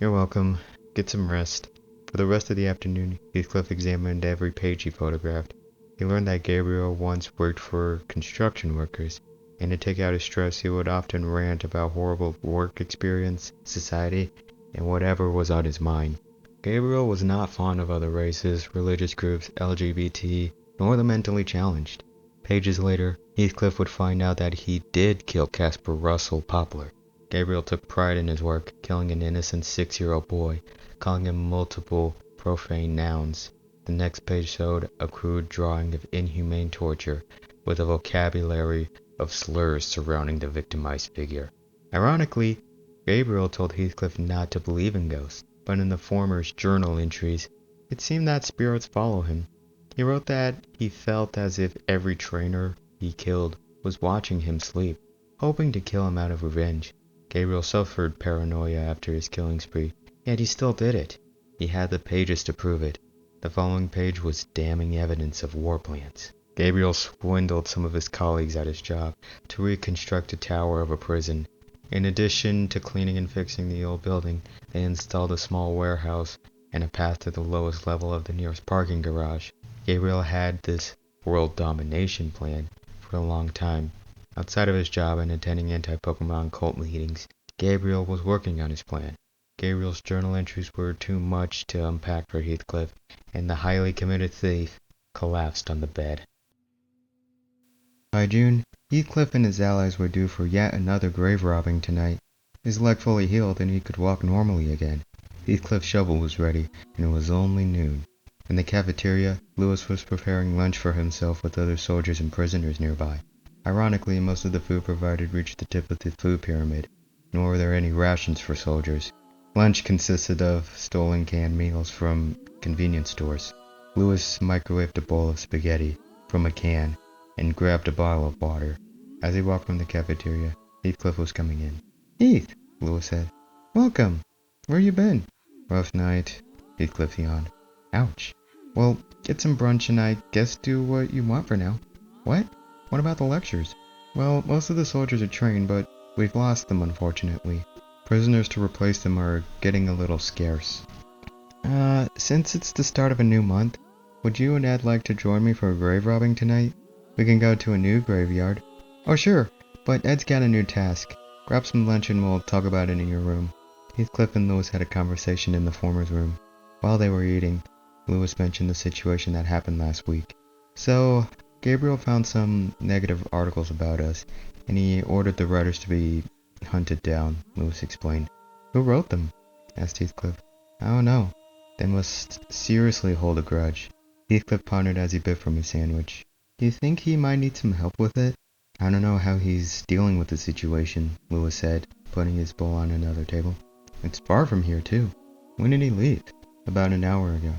You're welcome. Get some rest. For the rest of the afternoon, Heathcliff examined every page he photographed. He learned that Gabriel once worked for construction workers, and to take out his stress he would often rant about horrible work experience, society, and whatever was on his mind. Gabriel was not fond of other races, religious groups, LGBT, nor the mentally challenged. Pages later, Heathcliff would find out that he did kill Casper Russell Poplar. Gabriel took pride in his work, killing an innocent 6-year-old boy, calling him multiple profane nouns. The next page showed a crude drawing of inhumane torture, with a vocabulary of slurs surrounding the victimized figure. Ironically, Gabriel told Heathcliff not to believe in ghosts, but in the former's journal entries, it seemed that spirits follow him. He wrote that he felt as if every trainer he killed was watching him sleep, hoping to kill him out of revenge. Gabriel suffered paranoia after his killing spree, yet he still did it. He had the pages to prove it. The following page was damning evidence of war plans. Gabriel swindled some of his colleagues at his job to reconstruct a tower of a prison. In addition to cleaning and fixing the old building, they installed a small warehouse and a path to the lowest level of the nearest parking garage. Gabriel had this world domination plan for a long time. Outside of his job and attending anti-Pokemon cult meetings, Gabriel was working on his plan. Gabriel's journal entries were too much to unpack for Heathcliff, and the highly committed thief collapsed on the bed. By June, Heathcliff and his allies were due for yet another grave robbing tonight. His leg fully healed and he could walk normally again. Heathcliff's shovel was ready, and it was only noon. In the cafeteria, Lewis was preparing lunch for himself with other soldiers and prisoners nearby. Ironically, most of the food provided reached the tip of the food pyramid, nor were there any rations for soldiers. Lunch consisted of stolen canned meals from convenience stores. Lewis microwaved a bowl of spaghetti from a can and grabbed a bottle of water. As he walked from the cafeteria, Heathcliff was coming in. "Heath," Lewis said. "Welcome. Where you been?" "Rough night," Heathcliff yawned. "Ouch. Well, get some brunch and I guess do what you want for now." "What? What about the lectures?" "Well, most of the soldiers are trained, but we've lost them unfortunately. Prisoners to replace them are getting a little scarce." Since it's the start of a new month, would you and Ed like to join me for a grave robbing tonight? We can go to a new graveyard." "Oh sure, but Ed's got a new task. Grab some lunch and we'll talk about it in your room." Heathcliff and Lewis had a conversation in the former's room. While they were eating, Lewis mentioned the situation that happened last week. "So, Gabriel found some negative articles about us, and he ordered the writers to be hunted down," Lewis explained. "Who wrote them?" asked Heathcliff. "I don't know. They must seriously hold a grudge." Heathcliff pondered as he bit from his sandwich. "Do you think he might need some help with it?" "I don't know how he's dealing with the situation," Lewis said, putting his bowl on another table. "It's far from here, too." "When did he leave?" "About an hour ago."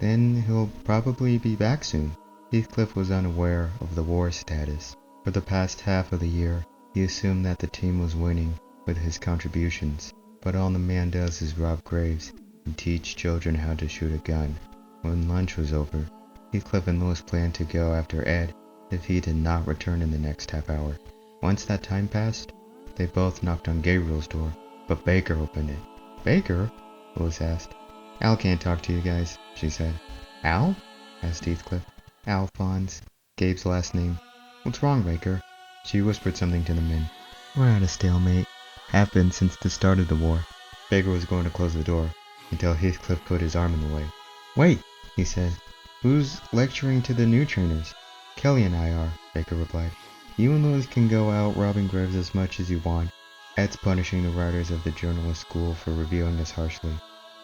"Then he'll probably be back soon." Heathcliff was unaware of the war status. For the past half of the year, he assumed that the team was winning with his contributions, but all the man does is rob graves and teach children how to shoot a gun. When lunch was over, Heathcliff and Lewis planned to go after Ed if he did not return in the next half hour. Once that time passed, they both knocked on Gabriel's door, but Baker opened it. "Baker?" Lewis asked. "Al can't talk to you guys," she said. "Al?" asked Heathcliff. "Alphonse, Gabe's last name." "What's wrong, Baker?" She whispered something to the men. "We're at a stalemate. Have been since the start of the war." Baker was going to close the door until Heathcliff put his arm in the way. "Wait," he said. "Who's lecturing to the new trainers?" "Kelly and I are," Baker replied. "You and Lewis can go out robbing graves as much as you want. Ed's punishing the writers of the journalist school for reviewing us harshly."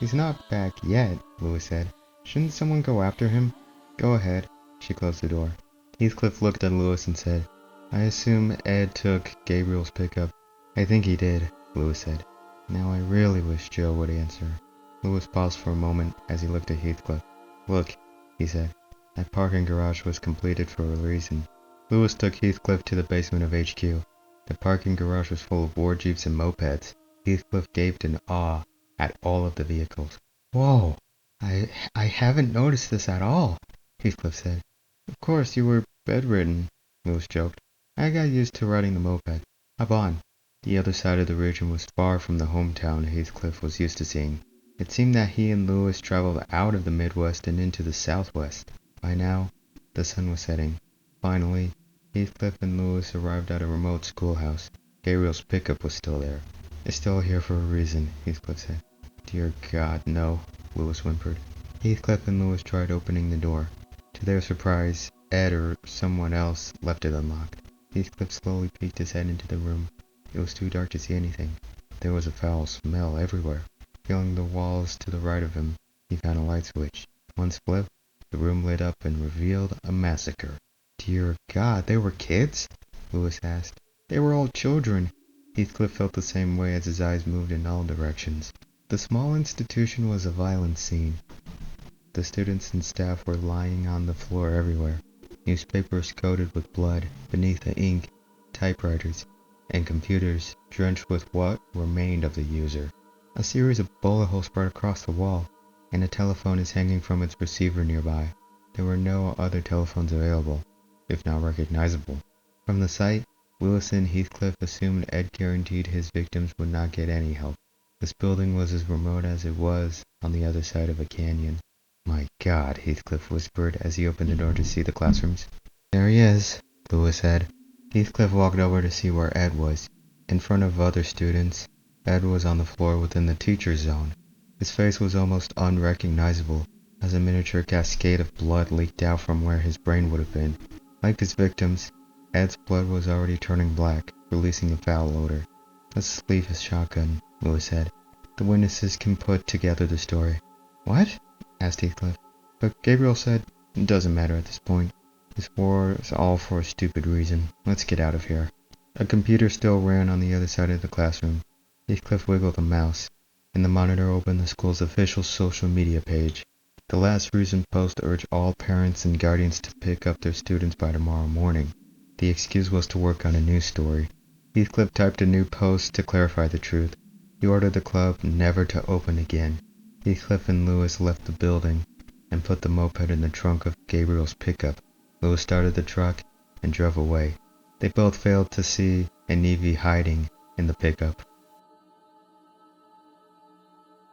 "He's not back yet," Lewis said. "Shouldn't someone go after him?" "Go ahead." She closed the door. Heathcliff looked at Lewis and said, "I assume Ed took Gabriel's pickup." "I think he did," Lewis said. "Now I really wish Joe would answer." Lewis paused for a moment as he looked at Heathcliff. "Look," he said, "that parking garage was completed for a reason." Lewis took Heathcliff to the basement of HQ. The parking garage was full of war jeeps and mopeds. Heathcliff gaped in awe at all of the vehicles. "Whoa, I haven't noticed this at all," Heathcliff said. "Of course, you were bedridden," Lewis joked. "I got used to riding the moped. Hop on." The other side of the region was far from the hometown Heathcliff was used to seeing. It seemed that he and Lewis traveled out of the Midwest and into the Southwest. By now, the sun was setting. Finally, Heathcliff and Lewis arrived at a remote schoolhouse. Gabriel's pickup was still there. "It's still here for a reason," Heathcliff said. "Dear God, no," Lewis whimpered. Heathcliff and Lewis tried opening the door. To their surprise, Ed or someone else left it unlocked. Heathcliff slowly peeked his head into the room. It was too dark to see anything. There was a foul smell everywhere. Feeling the walls to the right of him, he found a light switch. One flip, the room lit up and revealed a massacre. "Dear God, they were kids?" Lewis asked. "They were all children." Heathcliff felt the same way as his eyes moved in all directions. The small institution was a violent scene. The students and staff were lying on the floor everywhere. Newspapers coated with blood, beneath the ink, typewriters, and computers drenched with what remained of the user. A series of bullet holes spread across the wall, and a telephone is hanging from its receiver nearby. There were no other telephones available, if not recognizable. From the sight, Lewis and Heathcliff assumed Ed guaranteed his victims would not get any help. This building was as remote as it was on the other side of a canyon. "My God," Heathcliff whispered as he opened the door to see the classrooms. "There he is," Lewis said. Heathcliff walked over to see where Ed was. In front of other students, Ed was on the floor within the teacher's zone. His face was almost unrecognizable, as a miniature cascade of blood leaked out from where his brain would have been. Like his victims, Ed's blood was already turning black, releasing a foul odor. "Let's leave his shotgun," Lewis said. "The witnesses can put together the story." "What?" asked Heathcliff. But Gabriel said, "It doesn't matter at this point. This war is all for a stupid reason. Let's get out of here." A computer still ran on the other side of the classroom. Heathcliff wiggled the mouse, and the monitor opened the school's official social media page. The last recent post urged all parents and guardians to pick up their students by tomorrow morning. The excuse was to work on a news story. Heathcliff typed a new post to clarify the truth. He ordered the club never to open again. Heathcliff and Lewis left the building and put the moped in the trunk of Gabriel's pickup. Lewis started the truck and drove away. They both failed to see Evie hiding in the pickup.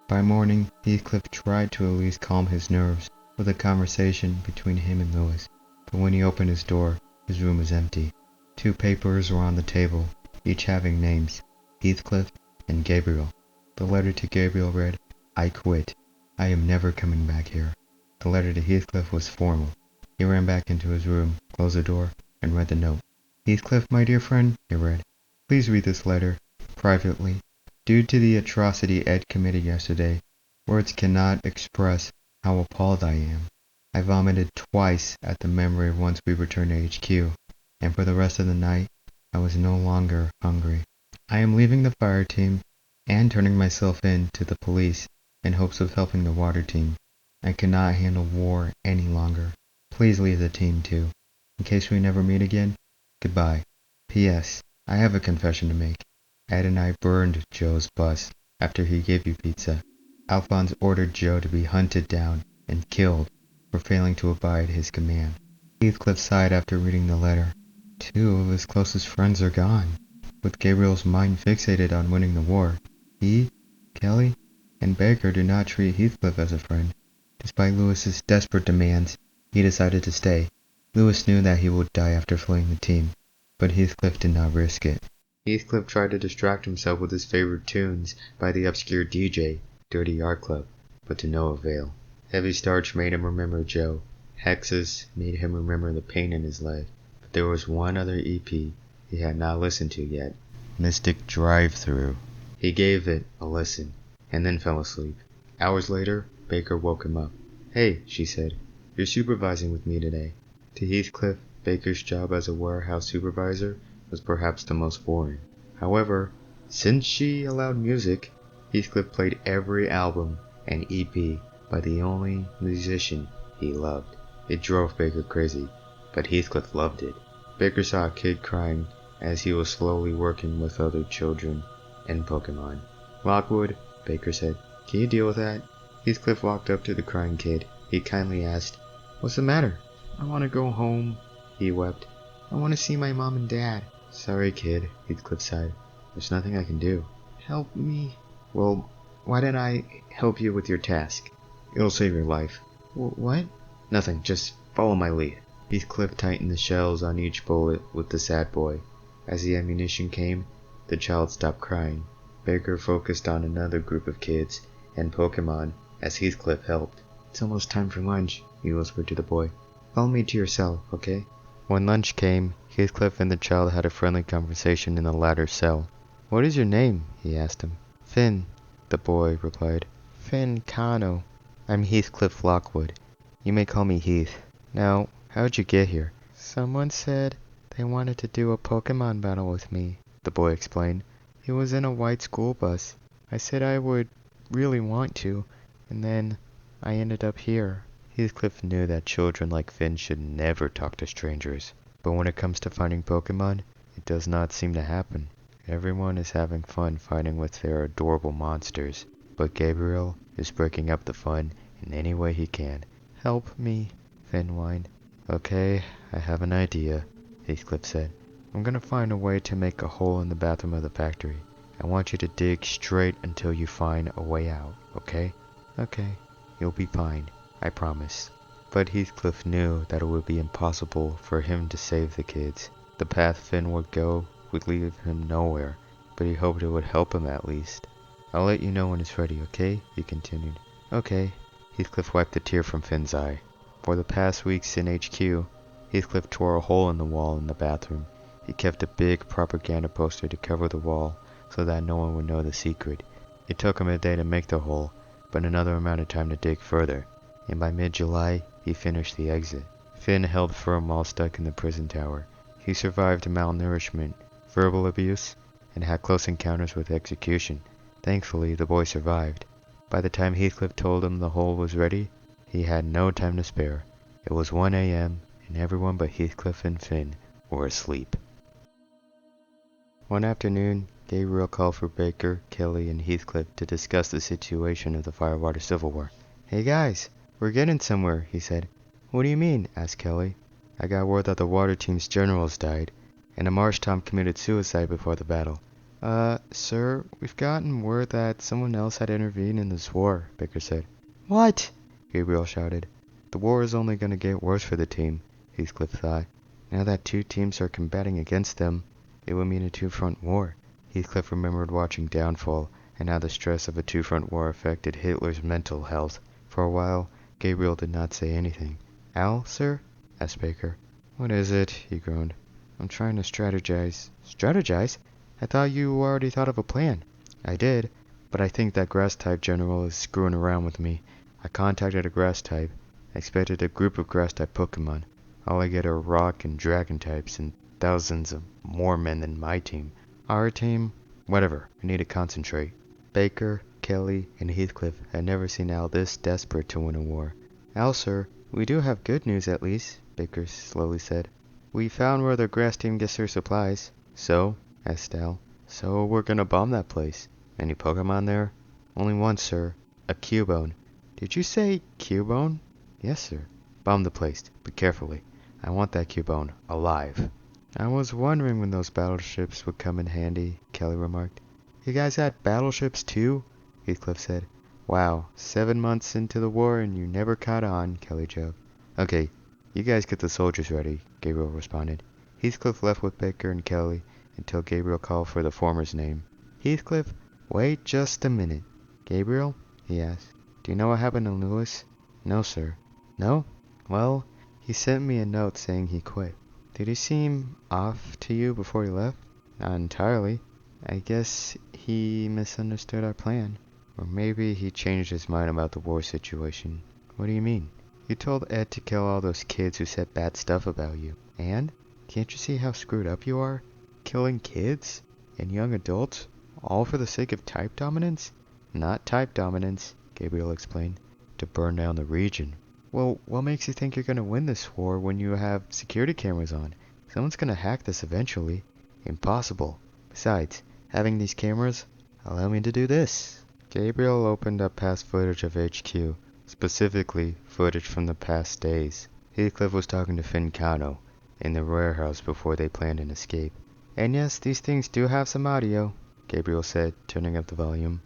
By morning, Heathcliff tried to at least calm his nerves with a conversation between him and Lewis, but when he opened his door, his room was empty. 2 papers were on the table, each having names, Heathcliff and Gabriel. The letter to Gabriel read, "I quit. I am never coming back here." The letter to Heathcliff was formal. He ran back into his room, closed the door, and read the note. "Heathcliff, my dear friend," it read, "please read this letter, privately. Due to the atrocity Ed committed yesterday, words cannot express how appalled I am. I vomited twice at the memory once we returned to HQ, and for the rest of the night, I was no longer hungry. I am leaving the fire team and turning myself in to the police in hopes of helping the water team. I cannot handle war any longer. Please leave the team too. In case we never meet again, goodbye. P.S. I have a confession to make. Ed and I burned Joe's bus after he gave you pizza. Alphonse ordered Joe to be hunted down and killed for failing to abide his command." Heathcliff sighed after reading the letter. 2 of his closest friends are gone. With Gabriel's mind fixated on winning the war, he, Kelly, and Baker do not treat Heathcliff as a friend. Despite Lewis's desperate demands, he decided to stay. Lewis knew that he would die after fleeing the team, but Heathcliff did not risk it. Heathcliff tried to distract himself with his favorite tunes by the obscure DJ, Dirty Art Club, but to no avail. Heavy starch made him remember Joe. Hexes made him remember the pain in his leg. But there was one other EP he had not listened to yet, Mystic Drive-Thru. He gave it a listen, and then fell asleep. Hours later, Baker woke him up. "Hey," she said, "you're supervising with me today." To Heathcliff, Baker's job as a warehouse supervisor was perhaps the most boring. However, since she allowed music, Heathcliff played every album and EP by the only musician he loved. It drove Baker crazy, but Heathcliff loved it. Baker saw a kid crying as he was slowly working with other children and Pokemon. "Lockwood," Baker said, "can you deal with that?" Heathcliff walked up to the crying kid. He kindly asked, "What's the matter?" "I want to go home," he wept. "I want to see my mom and dad." "Sorry, kid," Heathcliff sighed. "There's nothing I can do." "Help me." "Well, why don't I help you with your task? It'll save your life." "What?" "Nothing, just follow my lead." Heathcliff tightened the shells on each bullet with the sad boy. As the ammunition came, the child stopped crying. Baker focused on another group of kids and Pokemon as Heathcliff helped. "It's almost time for lunch," he whispered to the boy. "Follow me to your cell, okay?" When lunch came, Heathcliff and the child had a friendly conversation in the latter's cell. "What is your name?" he asked him. "Finn," the boy replied. "Finn Kano. I'm Heathcliff Lockwood. You may call me Heath. Now, how'd you get here?" "Someone said they wanted to do a Pokemon battle with me," the boy explained. "It was in a white school bus. I said I would really want to, and then I ended up here." Heathcliff knew that children like Finn should never talk to strangers, but when it comes to finding Pokemon, it does not seem to happen. Everyone is having fun fighting with their adorable monsters, but Gabriel is breaking up the fun in any way he can. "Help me," Finn whined. "Okay, I have an idea," Heathcliff said. "I'm gonna find a way to make a hole in the bathroom of the factory. I want you to dig straight until you find a way out, okay?" "Okay, you'll be fine, I promise." But Heathcliff knew that it would be impossible for him to save the kids. The path Finn would go would lead him nowhere, but he hoped it would help him at least. "I'll let you know when it's ready, okay?" he continued. "Okay." Heathcliff wiped a tear from Finn's eye. For the past weeks in HQ, Heathcliff tore a hole in the wall in the bathroom. He kept a big propaganda poster to cover the wall so that no one would know the secret. It took him a day to make the hole, but another amount of time to dig further, and by mid-July, he finished the exit. Finn held firm while stuck in the prison tower. He survived malnourishment, verbal abuse, and had close encounters with execution. Thankfully, the boy survived. By the time Heathcliff told him the hole was ready, he had no time to spare. It was 1 a.m., and everyone but Heathcliff and Finn were asleep. One afternoon, Gabriel called for Baker, Kelly, and Heathcliff to discuss the situation of the Firewater Civil War. "Hey guys, we're getting somewhere," he said. "What do you mean?" asked Kelly. "I got word that the water team's generals died, and a Marsh Tom committed suicide before the battle." Sir, we've gotten word that someone else had intervened in this war," Baker said. "What?" Gabriel shouted. The war is only going to get worse for the team, Heathcliff thought. Now that two teams are combating against them, it would mean a two-front war. Heathcliff remembered watching Downfall, and how the stress of a two-front war affected Hitler's mental health. For a while, Gabriel did not say anything. "Al, sir?" asked Baker. "What is it?" he groaned. "I'm trying to strategize." "Strategize? I thought you already thought of a plan." "I did, but I think that grass-type general is screwing around with me. I contacted a grass-type. I expected a group of grass-type Pokemon. All I get are rock and dragon types, and thousands of more men than my team. Our team? Whatever, I need to concentrate." Baker, Kelly, and Heathcliff had never seen Al this desperate to win a war. "Al, sir, we do have good news at least," Baker slowly said. "We found where the grass team gets their supplies." "So?" asked Al. "So we're gonna bomb that place. Any Pokemon there?" "Only one, sir. A Cubone." "Did you say Cubone?" "Yes, sir. Bomb the place, but carefully. I want that Cubone alive." "I was wondering when those battleships would come in handy," Kelly remarked. "You guys had battleships too?" Heathcliff said. "Wow, 7 months into the war and you never caught on," Kelly joked. "Okay, you guys get the soldiers ready," Gabriel responded. Heathcliff left with Baker and Kelly until Gabriel called for the former's name. "Heathcliff, wait just a minute." "Gabriel?" he asked. "Do you know what happened to Lewis?" "No, sir." "No? Well, he sent me a note saying he quit." "Did he seem off to you before he left?" "Not entirely. I guess he misunderstood our plan. Or maybe he changed his mind about the war situation." "What do you mean?" "You told Ed to kill all those kids who said bad stuff about you. And? Can't you see how screwed up you are? Killing kids? And young adults? All for the sake of type dominance?" "Not type dominance," Gabriel explained. "To burn down the region." "Well, what makes you think you're going to win this war when you have security cameras on? Someone's going to hack this eventually." "Impossible. Besides, having these cameras allow me to do this." Gabriel opened up past footage of HQ, specifically footage from the past days. Heathcliff was talking to Finn Kano in the warehouse before they planned an escape. "And yes, these things do have some audio," Gabriel said, turning up the volume.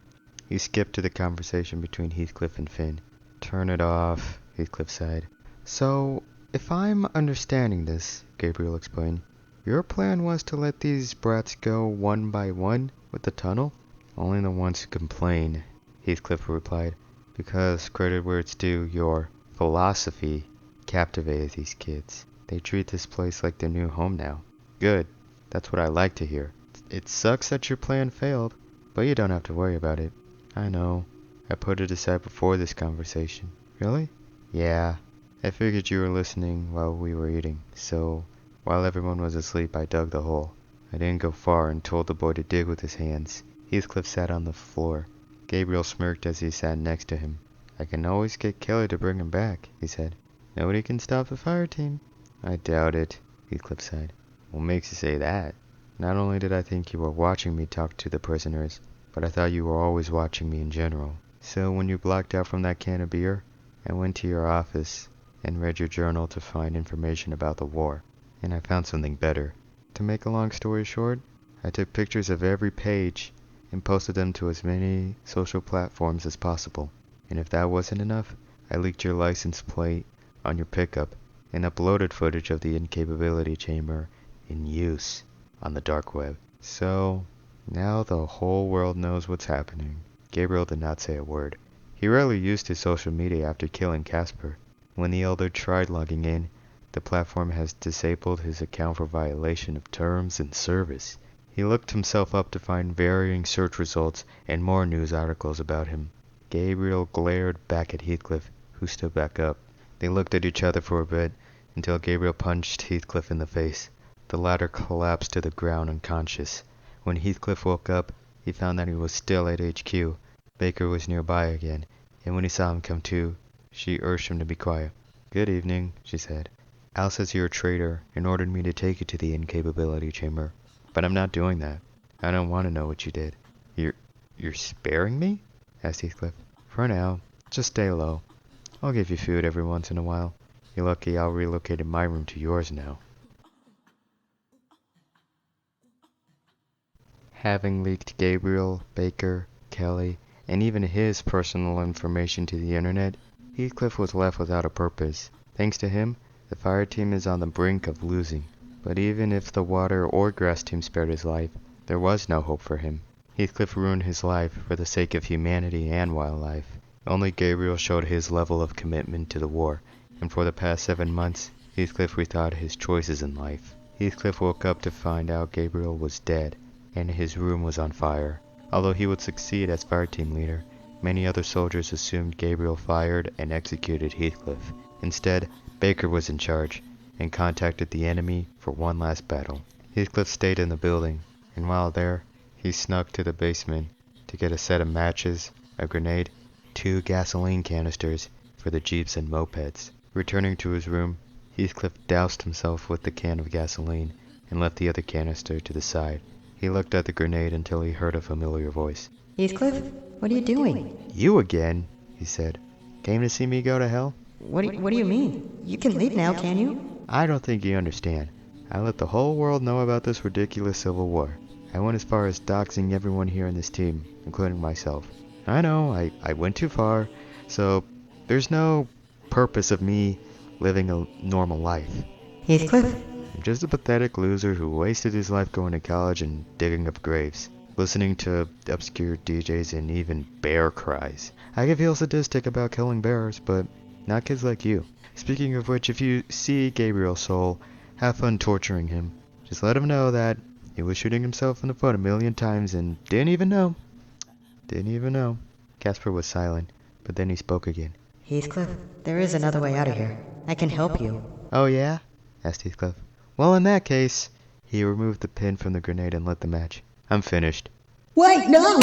He skipped to the conversation between Heathcliff and Finn. "Turn it off," Heathcliff sighed. "So, if I'm understanding this," Gabriel explained, "your plan was to let these brats go one by one with the tunnel?" "Only the ones who complain," Heathcliff replied, "because, credit where it's due, your philosophy captivated these kids. They treat this place like their new home now." "Good. That's what I like to hear. It sucks that your plan failed, but you don't have to worry about it." "I know. I put it aside before this conversation." "Really?" "Yeah. I figured you were listening while we were eating, so while everyone was asleep I dug the hole. I didn't go far and told the boy to dig with his hands." Heathcliff sat on the floor. Gabriel smirked as he sat next to him. "I can always get Kelly to bring him back," he said. "Nobody can stop the fire team." "I doubt it," Heathcliff sighed. "What makes you say that?" "Not only did I think you were watching me talk to the prisoners, but I thought you were always watching me in general. So when you blacked out from that can of beer, I went to your office and read your journal to find information about the war. And I found something better. To make a long story short, I took pictures of every page and posted them to as many social platforms as possible. And if that wasn't enough, I leaked your license plate on your pickup and uploaded footage of the incapability chamber in use on the dark web. So now the whole world knows what's happening." Gabriel did not say a word. He rarely used his social media after killing Casper. When the Elder tried logging in, The platform has disabled his account for violation of terms and service. He looked himself up to find varying search results and more news articles about him. Gabriel glared back at Heathcliff, who stood back up. They looked at each other for a bit, until Gabriel punched Heathcliff in the face. The latter collapsed to the ground unconscious. When Heathcliff woke up, he found that he was still at HQ. Baker was nearby again, and when he saw him come to, she urged him to be quiet. "Good evening," she said. "Al says you're a traitor and ordered me to take you to the incapability chamber. But I'm not doing that. I don't want to know what you did." You're sparing me?" asked Heathcliff. "For now. Just stay low. I'll give you food every once in a while. You're lucky Al relocated my room to yours now." Having leaked Gabriel, Baker, Kelly, and even his personal information to the internet, Heathcliff was left without a purpose. Thanks to him, the fire team is on the brink of losing. But even if the water or grass team spared his life, there was no hope for him. Heathcliff ruined his life for the sake of humanity and wildlife. Only Gabriel showed his level of commitment to the war, and for the past 7 months, Heathcliff rethought his choices in life. Heathcliff woke up to find out Gabriel was dead, and his room was on fire. Although he would succeed as fire team leader, many other soldiers assumed Gabriel fired and executed Heathcliff. Instead, Baker was in charge, and contacted the enemy for one last battle. Heathcliff stayed in the building, and while there, he snuck to the basement to get a set of matches, a grenade, 2 gasoline canisters for the jeeps and mopeds. Returning to his room, Heathcliff doused himself with the can of gasoline and left the other canister to the side. He looked at the grenade until he heard a familiar voice. Heathcliff, what are you doing? "You again," he said. "Came to see me go to hell?" What do you mean? You can leave now, can you? "I don't think you understand. I let the whole world know about this ridiculous civil war. I went as far as doxing everyone here in this team, including myself. I know, I went too far, so there's no purpose of me living a normal life. Heathcliff? I'm just a pathetic loser who wasted his life going to college and digging up graves, listening to obscure DJs and even bear cries. I can feel sadistic about killing bears, but not kids like you. Speaking of which, if you see Gabriel's soul, have fun torturing him. Just let him know that he was shooting himself in the foot 1,000,000 times and didn't even know. Casper was silent, but then he spoke again. Heathcliff, there is another way out of here. I can help you. "Oh yeah?" asked Heathcliff. "Well, in that case," he removed the pin from the grenade and lit the match. "I'm finished." Wait, no!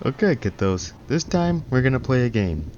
Okay, kiddos, this time we're gonna play a game.